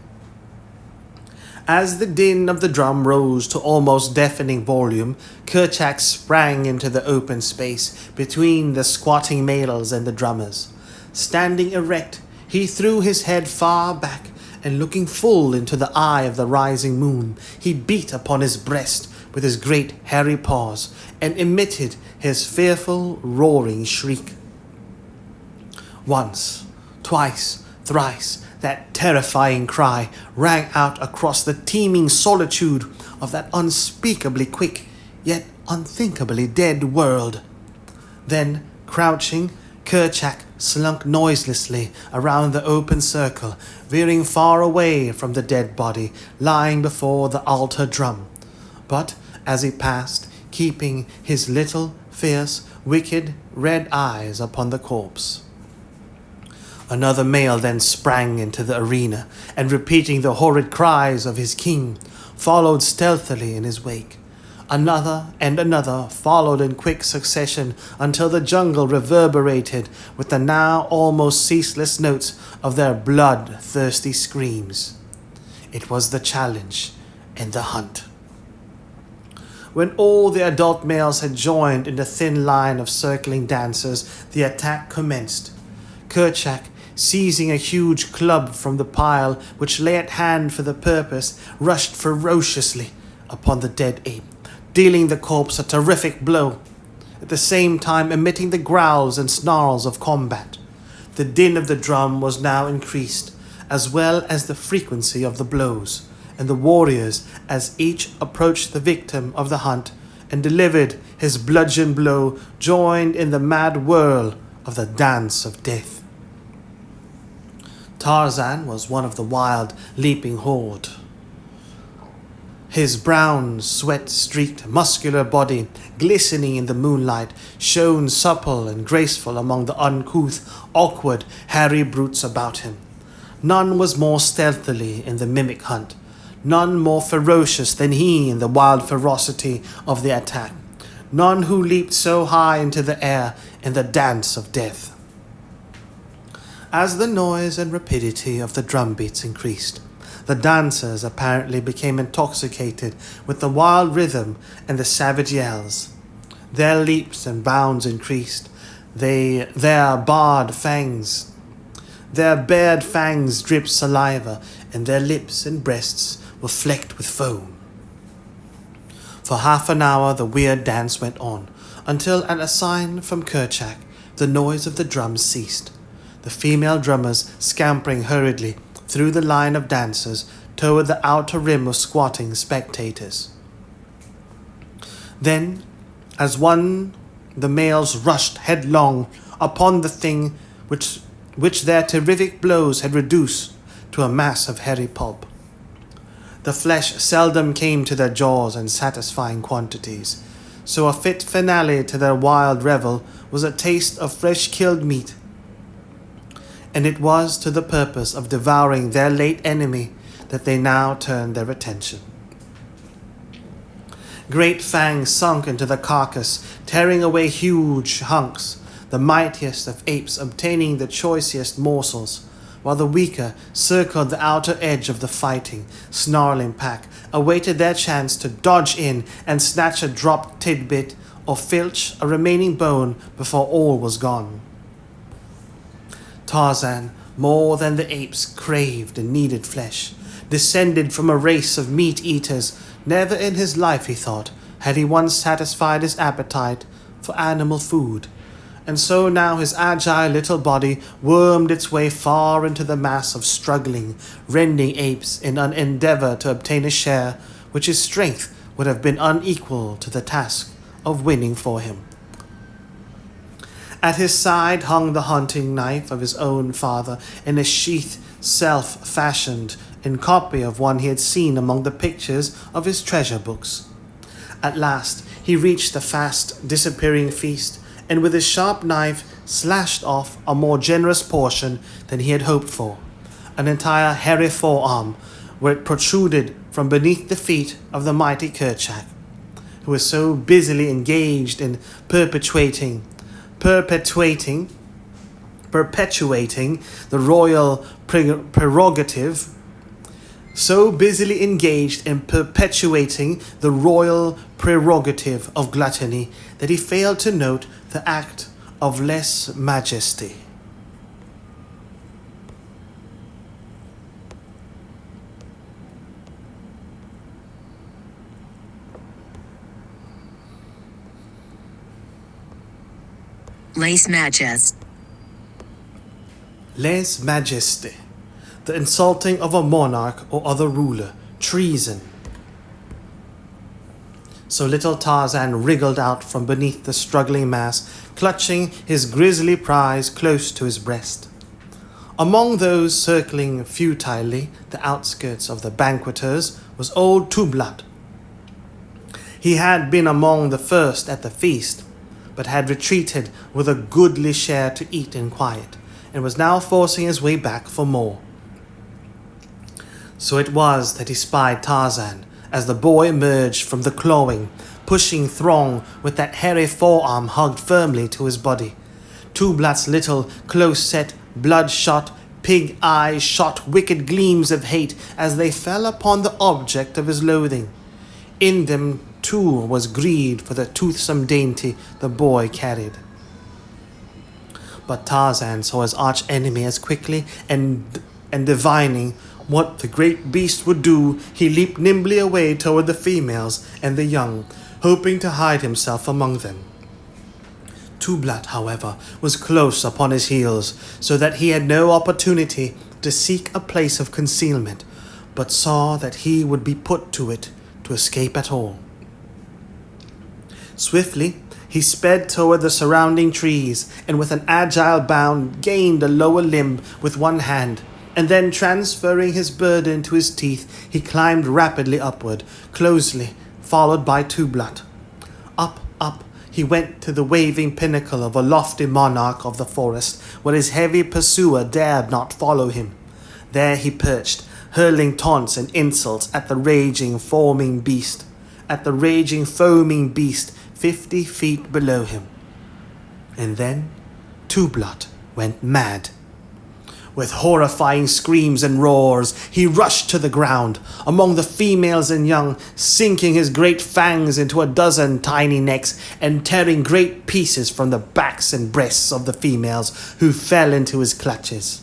A: As the din of the drum rose to almost deafening volume, Kerchak sprang into the open space between the squatting males and the drummers. Standing erect, he threw his head far back, and looking full into the eye of the rising moon, he beat upon his breast with his great hairy paws, and emitted his fearful roaring shriek. Once, twice, thrice, that terrifying cry rang out across the teeming solitude of that unspeakably quick, yet unthinkably dead world. Then, crouching, Kerchak slunk noiselessly around the open circle, veering far away from the dead body lying before the altar drum. But, as he passed, keeping his little, fierce, wicked, red eyes upon the corpse. Another male then sprang into the arena, and repeating the horrid cries of his king, followed stealthily in his wake. Another and another followed in quick succession until the jungle reverberated with the now almost ceaseless notes of their blood-thirsty screams. It was the challenge and the hunt. When all the adult males had joined in the thin line of circling dancers, the attack commenced. Kerchak, seizing a huge club from the pile which lay at hand for the purpose, rushed ferociously upon the dead ape, dealing the corpse a terrific blow, at the same time emitting the growls and snarls of combat. The din of the drum was now increased, as well as the frequency of the blows, and the warriors, as each approached the victim of the hunt and delivered his bludgeon blow, joined in the mad whirl of the dance of death. Tarzan was one of the wild, leaping horde. His brown, sweat-streaked, muscular body, glistening in the moonlight, shone supple and graceful among the uncouth, awkward, hairy brutes about him. None was more stealthily in the mimic hunt, none more ferocious than he in the wild ferocity of the attack, none who leaped so high into the air in the dance of death. As the noise and rapidity of the drum beats increased, the dancers apparently became intoxicated with the wild rhythm and the savage yells. Their leaps and bounds increased, their bared fangs dripped saliva, and their lips and breasts were flecked with foam. For half an hour the weird dance went on, until at a sign from Kerchak the noise of the drums ceased, the female drummers scampering hurriedly through the line of dancers toward the outer rim of squatting spectators. Then, as one, the males rushed headlong upon the thing which their terrific blows had reduced to a mass of hairy pulp. The flesh seldom came to their jaws in satisfying quantities, so a fit finale to their wild revel was a taste of fresh-killed meat, and it was to the purpose of devouring their late enemy that they now turned their attention. Great fangs sunk into the carcass, tearing away huge hunks, the mightiest of apes obtaining the choicest morsels, while the weaker circled the outer edge of the fighting, snarling pack, awaited their chance to dodge in and snatch a dropped tidbit or filch a remaining bone before all was gone. Tarzan, more than the apes craved and needed flesh, descended from a race of meat-eaters. Never in his life, he thought, had he once satisfied his appetite for animal food. And so now his agile little body wormed its way far into the mass of struggling, rending apes in an endeavor to obtain a share which his strength would have been unequal to the task of winning for him. At his side hung the hunting knife of his own father in a sheath self-fashioned in copy of one he had seen among the pictures of his treasure books. At last he reached the fast disappearing feast, and with his sharp knife slashed off a more generous portion than he had hoped for, an entire hairy forearm, where it protruded from beneath the feet of the mighty Kerchak, who was so busily engaged in perpetuating the royal prerogative, of gluttony, that he failed to note the act of lèse majesté. Lèse majesté, the insulting of a monarch or other ruler, treason. So little Tarzan wriggled out from beneath the struggling mass, clutching his grisly prize close to his breast. Among those circling futilely the outskirts of the banqueters was old Tublat. He had been among the first at the feast, but had retreated with a goodly share to eat in quiet, and was now forcing his way back for more. So it was that he spied Tarzan, as the boy emerged from the clawing, pushing throng with that hairy forearm hugged firmly to his body. Tublat's little, close-set, bloodshot, pig eyes shot wicked gleams of hate as they fell upon the object of his loathing. In them, too, was greed for the toothsome dainty the boy carried. But Tarzan saw his arch-enemy as quickly, and divining what the great beast would do, he leaped nimbly away toward the females and the young, hoping to hide himself among them. Tublat, however, was close upon his heels, so that he had no opportunity to seek a place of concealment, but saw that he would be put to it to escape at all. Swiftly, he sped toward the surrounding trees, and with an agile bound gained a lower limb with one hand, and then transferring his burden to his teeth, he climbed rapidly upward, closely followed by Tublat. Up, he went to the waving pinnacle of a lofty monarch of the forest, where his heavy pursuer dared not follow him. There he perched, hurling taunts and insults at the raging, foaming beast, 50 feet below him. And then Tublat went mad. With horrifying screams and roars, he rushed to the ground, among the females and young, sinking his great fangs into a dozen tiny necks and tearing great pieces from the backs and breasts of the females who fell into his clutches.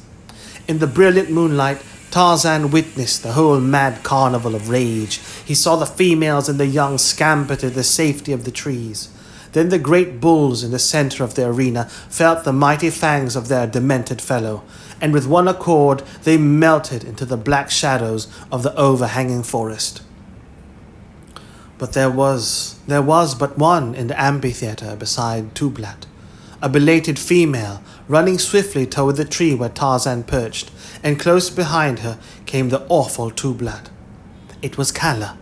A: In the brilliant moonlight, Tarzan witnessed the whole mad carnival of rage. He saw the females and the young scamper to the safety of the trees. Then the great bulls in the center of the arena felt the mighty fangs of their demented fellow, and with one accord they melted into the black shadows of the overhanging forest. But there was but one in the amphitheater beside Tublat, a belated female running swiftly toward the tree where Tarzan perched, and close behind her came the awful Tublat. It was Kala,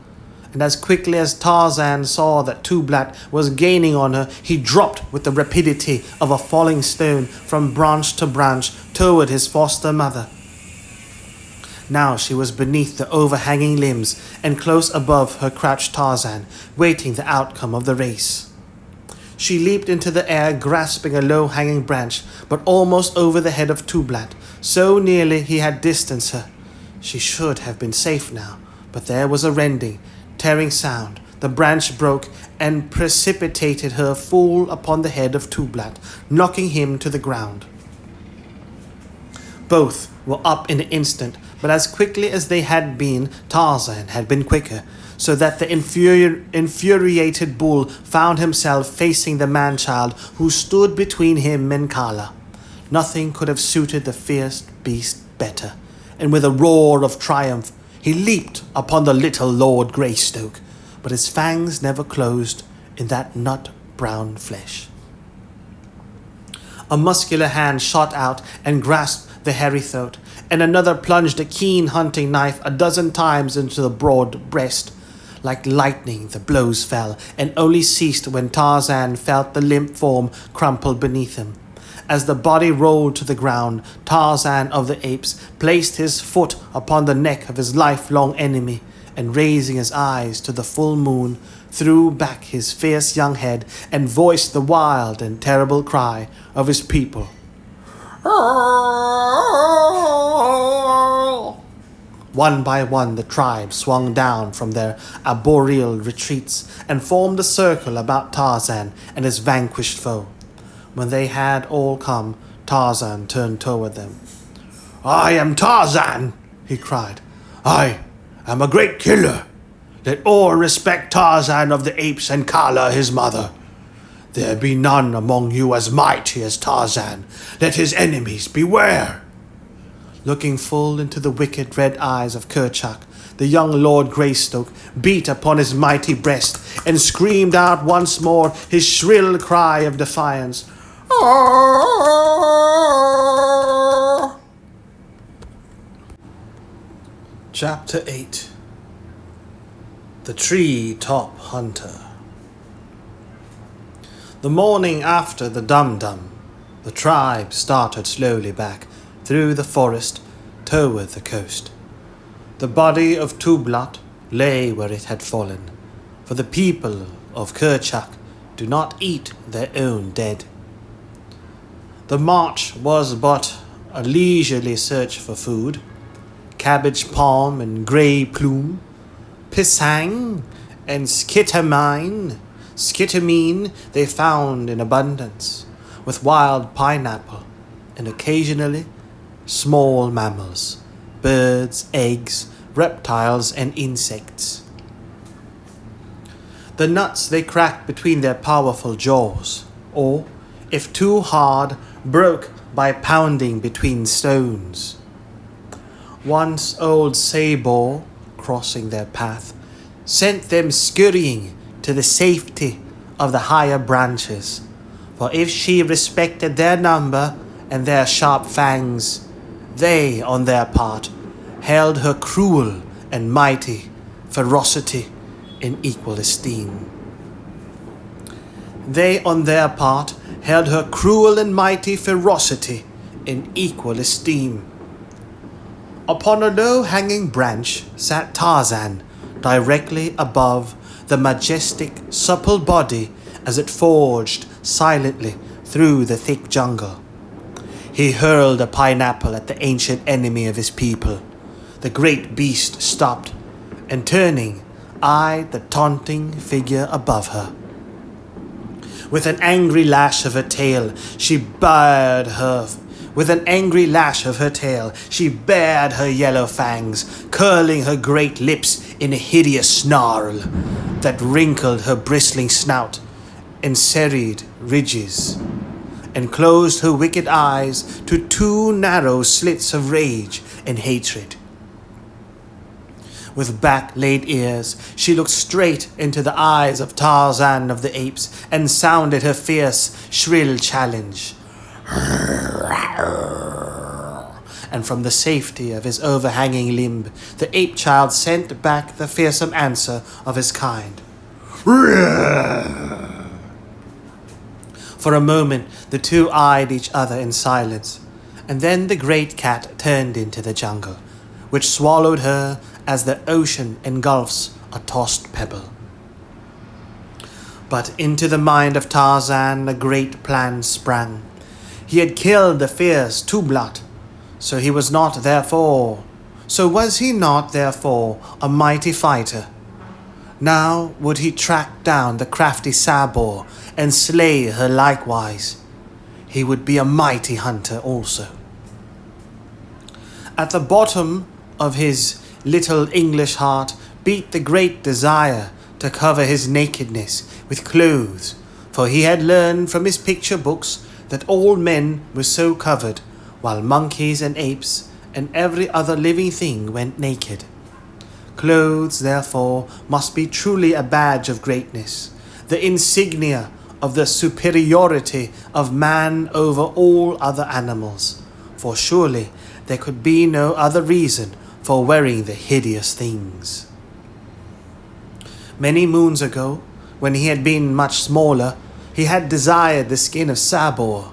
A: and as quickly as Tarzan saw that Tublat was gaining on her, he dropped with the rapidity of a falling stone from branch to branch toward his foster mother. Now she was beneath the overhanging limbs, and close above her crouched Tarzan, waiting the outcome of the race. She leaped into the air, grasping a low-hanging branch, but almost over the head of Tublat. So nearly he had distanced her. She should have been safe now, but there was a rending, tearing sound. The branch broke and precipitated her full upon the head of Tublat, knocking him to the ground. Both were up in an instant, but as quickly as they had been, Tarzan had been quicker, so that the infuriated bull found himself facing the man-child who stood between him and Kala. Nothing could have suited the fierce beast better, and with a roar of triumph, he leaped upon the little Lord Greystoke, but his fangs never closed in that nut-brown flesh. A muscular hand shot out and grasped the hairy throat, and another plunged a keen hunting knife a dozen times into the broad breast. Like lightning the blows fell, and only ceased when Tarzan felt the limp form crumple beneath him. As the body rolled to the ground, Tarzan of the Apes placed his foot upon the neck of his lifelong enemy, and raising his eyes to the full moon, threw back his fierce young head and voiced the wild and terrible cry of his people. One by one the tribe swung down from their arboreal retreats and formed a circle about Tarzan and his vanquished foe. When they had all come, Tarzan turned toward them.
B: "I am Tarzan," he cried. "I am a great killer. Let all respect Tarzan of the Apes and Kala his mother. There be none among you as mighty as Tarzan. Let his enemies beware."
A: Looking full into the wicked red eyes of Kerchak, the young Lord Greystoke beat upon his mighty breast and screamed out once more his shrill cry of defiance. Chapter 8. The Tree-Top Hunter. The morning after the Dum-Dum, the tribe started slowly back through the forest toward the coast. The body of Tublat lay where it had fallen, for the people of Kerchak do not eat their own dead. The march was but a leisurely search for food. Cabbage palm and grey plume, pisang and skitamine they found in abundance, with wild pineapple and occasionally small mammals, birds, eggs, reptiles, and insects. The nuts they cracked between their powerful jaws, or, if too hard, broke by pounding between stones. Once old Sabor, crossing their path, sent them scurrying to the safety of the higher branches, for if she respected their number and their sharp fangs, they, on their part, held her cruel and mighty ferocity in equal esteem. They, on their part, held her cruel and mighty ferocity in equal esteem. Upon a low-hanging branch sat Tarzan, directly above the majestic, supple body as it forged silently through the thick jungle. He hurled a pineapple at the ancient enemy of his people. The great beast stopped, and turning, eyed the taunting figure above her. With an angry lash of her tail, she bared her yellow fangs, curling her great lips in a hideous snarl that wrinkled her bristling snout in serried ridges, and closed her wicked eyes to two narrow slits of rage and hatred. With back-laid ears, she looked straight into the eyes of Tarzan of the Apes and sounded her fierce, shrill challenge. And from the safety of his overhanging limb, the ape child sent back the fearsome answer of his kind. For a moment, the two eyed each other in silence, and then the great cat turned into the jungle, which swallowed her as the ocean engulfs a tossed pebble. But into the mind of Tarzan a great plan sprang. He had killed the fierce Tublat, so was he not therefore a mighty fighter? Now would he track down the crafty Sabor and slay her likewise. He would be a mighty hunter also. At the bottom of his little English heart beat the great desire to cover his nakedness with clothes, for he had learned from his picture books that all men were so covered, while monkeys and apes and every other living thing went naked. Clothes, therefore, must be truly a badge of greatness, the insignia of the superiority of man over all other animals, for surely there could be no other reason for wearing the hideous things. Many moons ago, when he had been much smaller, he had desired the skin of Sabor,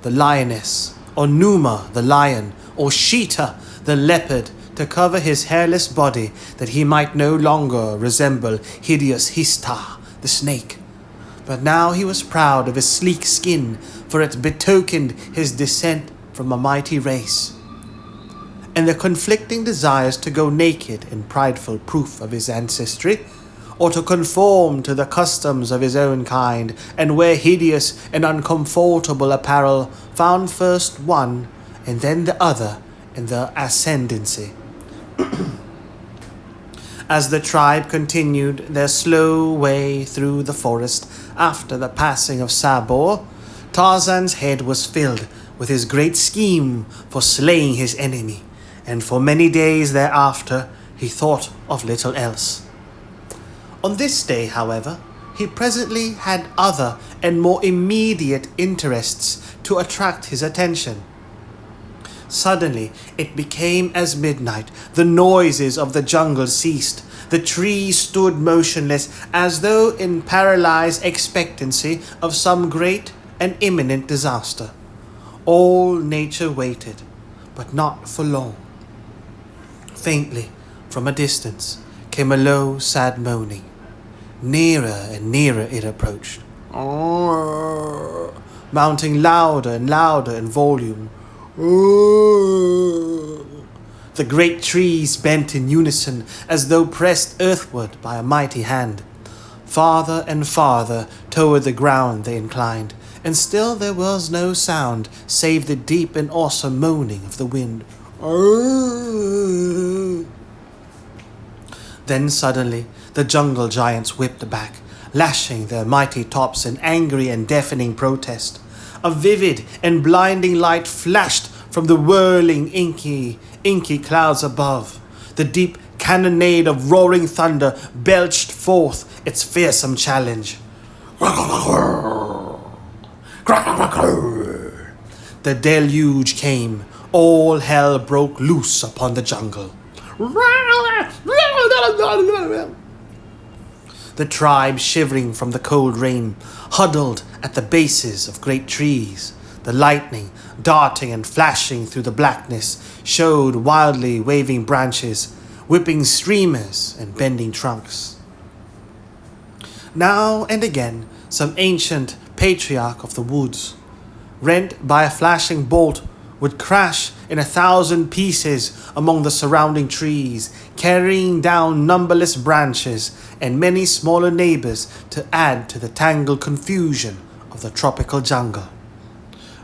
A: the lioness, or Numa, the lion, or Sheeta, the leopard, to cover his hairless body, that he might no longer resemble hideous Hista, the snake. But now he was proud of his sleek skin, for it betokened his descent from a mighty race. And the conflicting desires to go naked in prideful proof of his ancestry, or to conform to the customs of his own kind and wear hideous and uncomfortable apparel, found first one and then the other in the ascendancy. As the tribe continued their slow way through the forest after the passing of Sabor, Tarzan's head was filled with his great scheme for slaying his enemy, and for many days thereafter he thought of little else. On this day, however, he presently had other and more immediate interests to attract his attention. Suddenly it became as midnight. The noises of the jungle ceased. The trees stood motionless, as though in paralyzed expectancy of some great and imminent disaster. All nature waited, but not for long. Faintly, from a distance, came a low, sad moaning. Nearer and nearer it approached, mounting louder and louder in volume. The great trees bent in unison, as though pressed earthward by a mighty hand. Farther and farther toward the ground they inclined, and still there was no sound save the deep and awesome moaning of the wind. Then suddenly the jungle giants whipped back, lashing their mighty tops in angry and deafening protest. A vivid and blinding light flashed from the whirling inky clouds above. The deep cannonade of roaring thunder belched forth its fearsome challenge. The deluge came. All hell broke loose upon the jungle. The tribe, shivering from the cold rain, huddled at the bases of great trees. The lightning, darting and flashing through the blackness, showed wildly waving branches, whipping streamers and bending trunks. Now and again, some ancient patriarch of the woods, rent by a flashing bolt, would crash in 1,000 pieces among the surrounding trees, carrying down numberless branches and many smaller neighbors to add to the tangled confusion of the tropical jungle.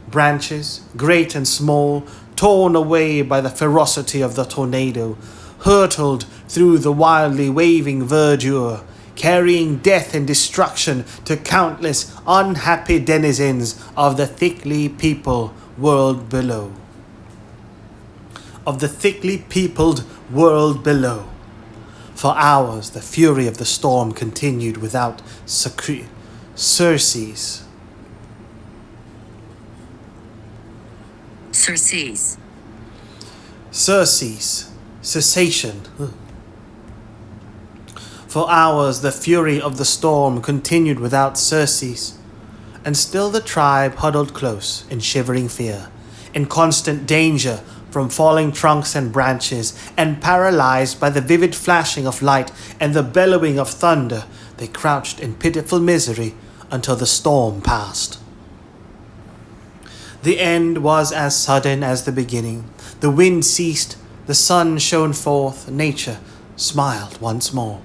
A: Branches, great and small, torn away by the ferocity of the tornado, hurtled through the wildly waving verdure, carrying death and destruction to countless unhappy denizens of the thickly peopled world below. For hours the fury of the storm continued without surcease. Cessation. For hours the fury of the storm continued without surcease, and still the tribe huddled close in shivering fear, in constant danger from falling trunks and branches, and paralyzed by the vivid flashing of light and the bellowing of thunder, they crouched in pitiful misery until the storm passed. The end was as sudden as the beginning. The wind ceased, the sun shone forth, nature smiled once more.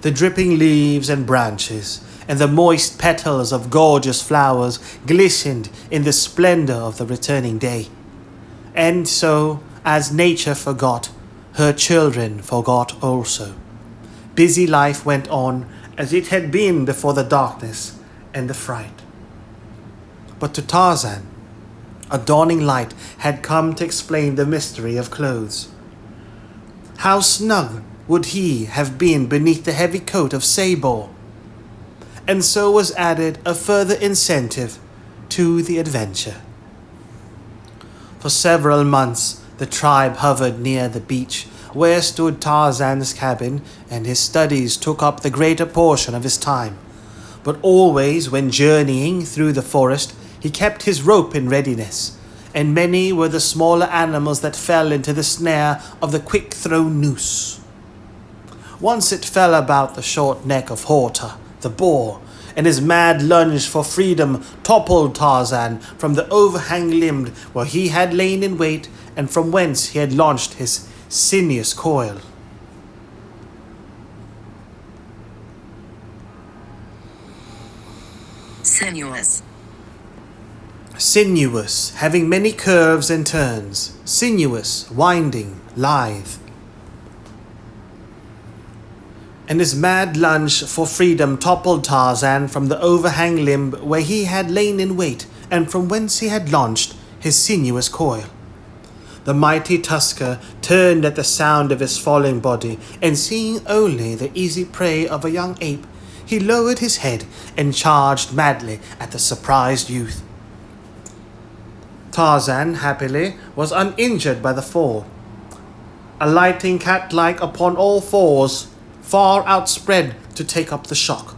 A: The dripping leaves and branches and the moist petals of gorgeous flowers glistened in the splendor of the returning day. And so, As nature forgot, her children forgot also. Busy life went on as it had been before the darkness and the fright. But to Tarzan, a dawning light had come to explain the mystery of clothes. How snug would he have been beneath the heavy coat of Sabor? And so was added a further incentive to the adventure. For several months, the tribe hovered near the beach, where stood Tarzan's cabin, and his studies took up the greater portion of his time. But always, when journeying through the forest, he kept his rope in readiness, and many were the smaller animals that fell into the snare of the quick-thrown noose. Once it fell about the short neck of Horta, the boar, and his mad lunge for freedom toppled Tarzan from the overhang limb where he had lain in wait, and from whence he had launched his sinuous coil.
C: Sinuous.
A: Sinuous, having many curves and turns. Sinuous, winding, lithe. And his mad lunge for freedom toppled Tarzan from the overhang limb where he had lain in wait, and from whence he had launched his sinuous coil. The mighty tusker turned at the sound of his falling body, and seeing only the easy prey of a young ape, he lowered his head and charged madly at the surprised youth. Tarzan, happily, was uninjured by the fall. Alighting cat-like upon all fours, far outspread to take up the shock.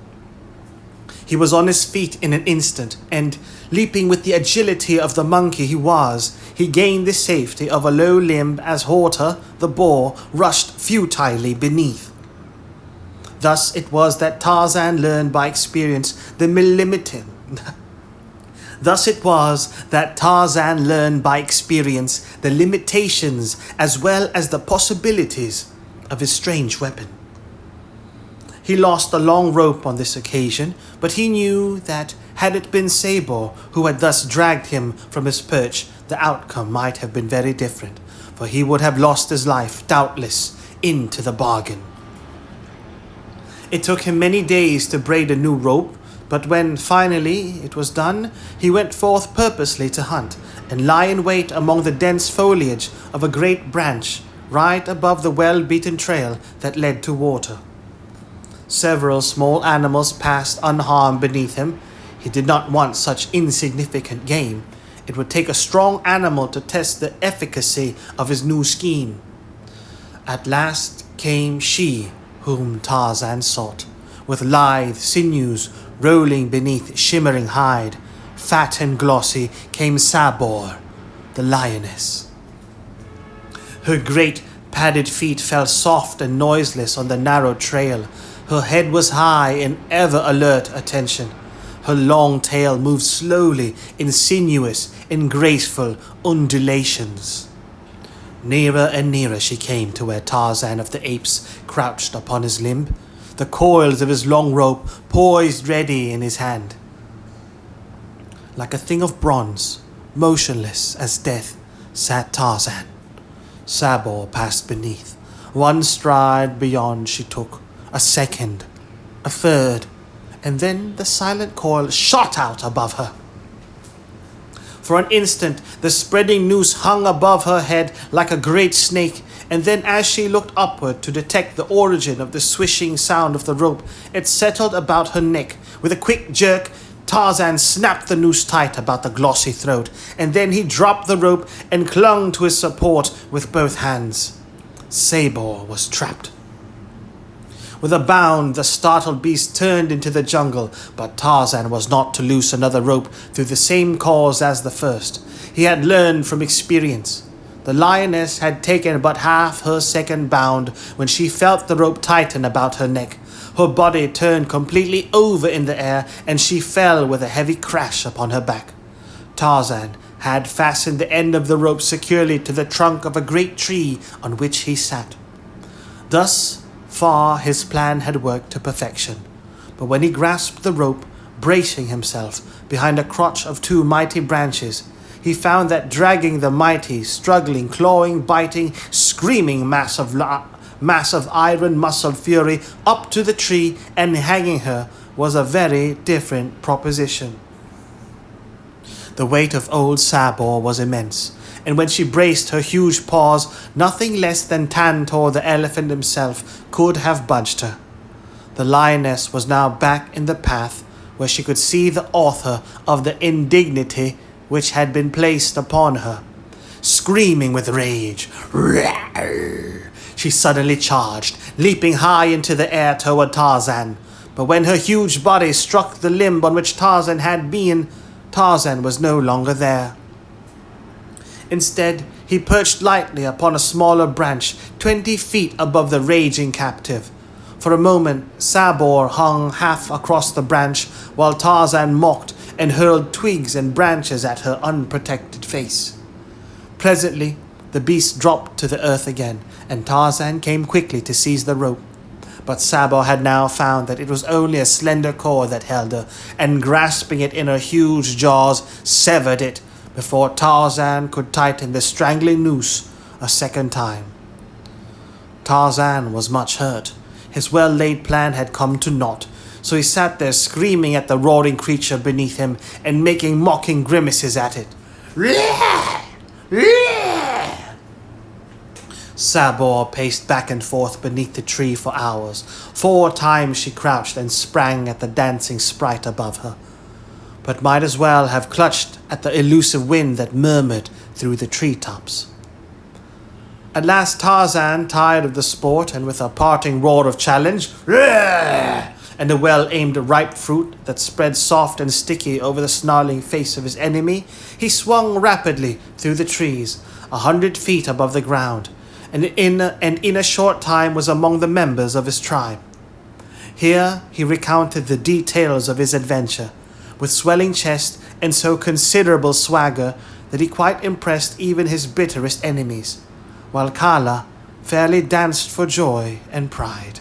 A: He was on his feet in an instant, and, leaping with the agility of the monkey he was, he gained the safety of a low limb as Horta, the boar, rushed futilely beneath. Thus it was that Tarzan learned by experience the limitations as well as the possibilities of his strange weapon. He lost a long rope on this occasion, but he knew that had it been Sabor who had thus dragged him from his perch, the outcome might have been very different, for he would have lost his life, doubtless, into the bargain. It took him many days to braid a new rope, but when finally it was done, he went forth purposely to hunt, and lie in wait among the dense foliage of a great branch, right above the well-beaten trail that led to water. Several small animals passed unharmed beneath him. He did not want such insignificant game. It would take a strong animal to test the efficacy of his new scheme. At last came she whom Tarzan sought, with lithe sinews rolling beneath shimmering hide. Fat and glossy came Sabor, the lioness. Her great padded feet fell soft and noiseless on the narrow trail. Her head was high in ever-alert attention. Her long tail moved slowly in sinuous and graceful undulations. Nearer and nearer she came to where Tarzan of the Apes crouched upon his limb, the coils of his long rope poised ready in his hand. Like a thing of bronze, motionless as death, sat Tarzan. Sabor passed beneath. One stride beyond she took, a second, a third, and then the silent coil shot out above her. For an instant, the spreading noose hung above her head like a great snake, and then as she looked upward to detect the origin of the swishing sound of the rope, it settled about her neck. With a quick jerk, Tarzan snapped the noose tight about the glossy throat, and then he dropped the rope and clung to his support with both hands. Sabor was trapped. With a bound, the startled beast turned into the jungle, but Tarzan was not to loose another rope through the same cause as the first. He had learned from experience. The lioness had taken but half her second bound when she felt the rope tighten about her neck. Her body turned completely over in the air, and she fell with a heavy crash upon her back. Tarzan had fastened the end of the rope securely to the trunk of a great tree on which he sat. Thus far his plan had worked to perfection, but when he grasped the rope, bracing himself behind a crotch of two mighty branches, he found that dragging the mighty, struggling, clawing, biting, screaming mass of iron muscled fury up to the tree and hanging her was a very different proposition. The weight of old Sabor was immense, and when she braced her huge paws, nothing less than Tantor the elephant himself could have budged her. The lioness was now back in the path where she could see the author of the indignity which had been placed upon her. Screaming with rage, she suddenly charged, leaping high into the air toward Tarzan. But when her huge body struck the limb on which Tarzan had been, Tarzan was no longer there. Instead, he perched lightly upon a smaller branch 20 feet above the raging captive. For a moment, Sabor hung half across the branch while Tarzan mocked and hurled twigs and branches at her unprotected face. Presently, the beast dropped to the earth again, and Tarzan came quickly to seize the rope. But Sabor had now found that it was only a slender cord that held her, and grasping it in her huge jaws, severed it before Tarzan could tighten the strangling noose a second time. Tarzan was much hurt. His well-laid plan had come to naught, so he sat there screaming at the roaring creature beneath him and making mocking grimaces at it. Sabor paced back and forth beneath the tree for hours. 4 times she crouched and sprang at the dancing sprite above her, but might as well have clutched at the elusive wind that murmured through the treetops. At last Tarzan, tired of the sport, and with a parting roar of challenge, and a well-aimed ripe fruit that spread soft and sticky over the snarling face of his enemy, he swung rapidly through the trees, 100 feet above the ground, and in a short time was among the members of his tribe. Here he recounted the details of his adventure, with swelling chest and so considerable swagger that he quite impressed even his bitterest enemies, while Kala fairly danced for joy and pride.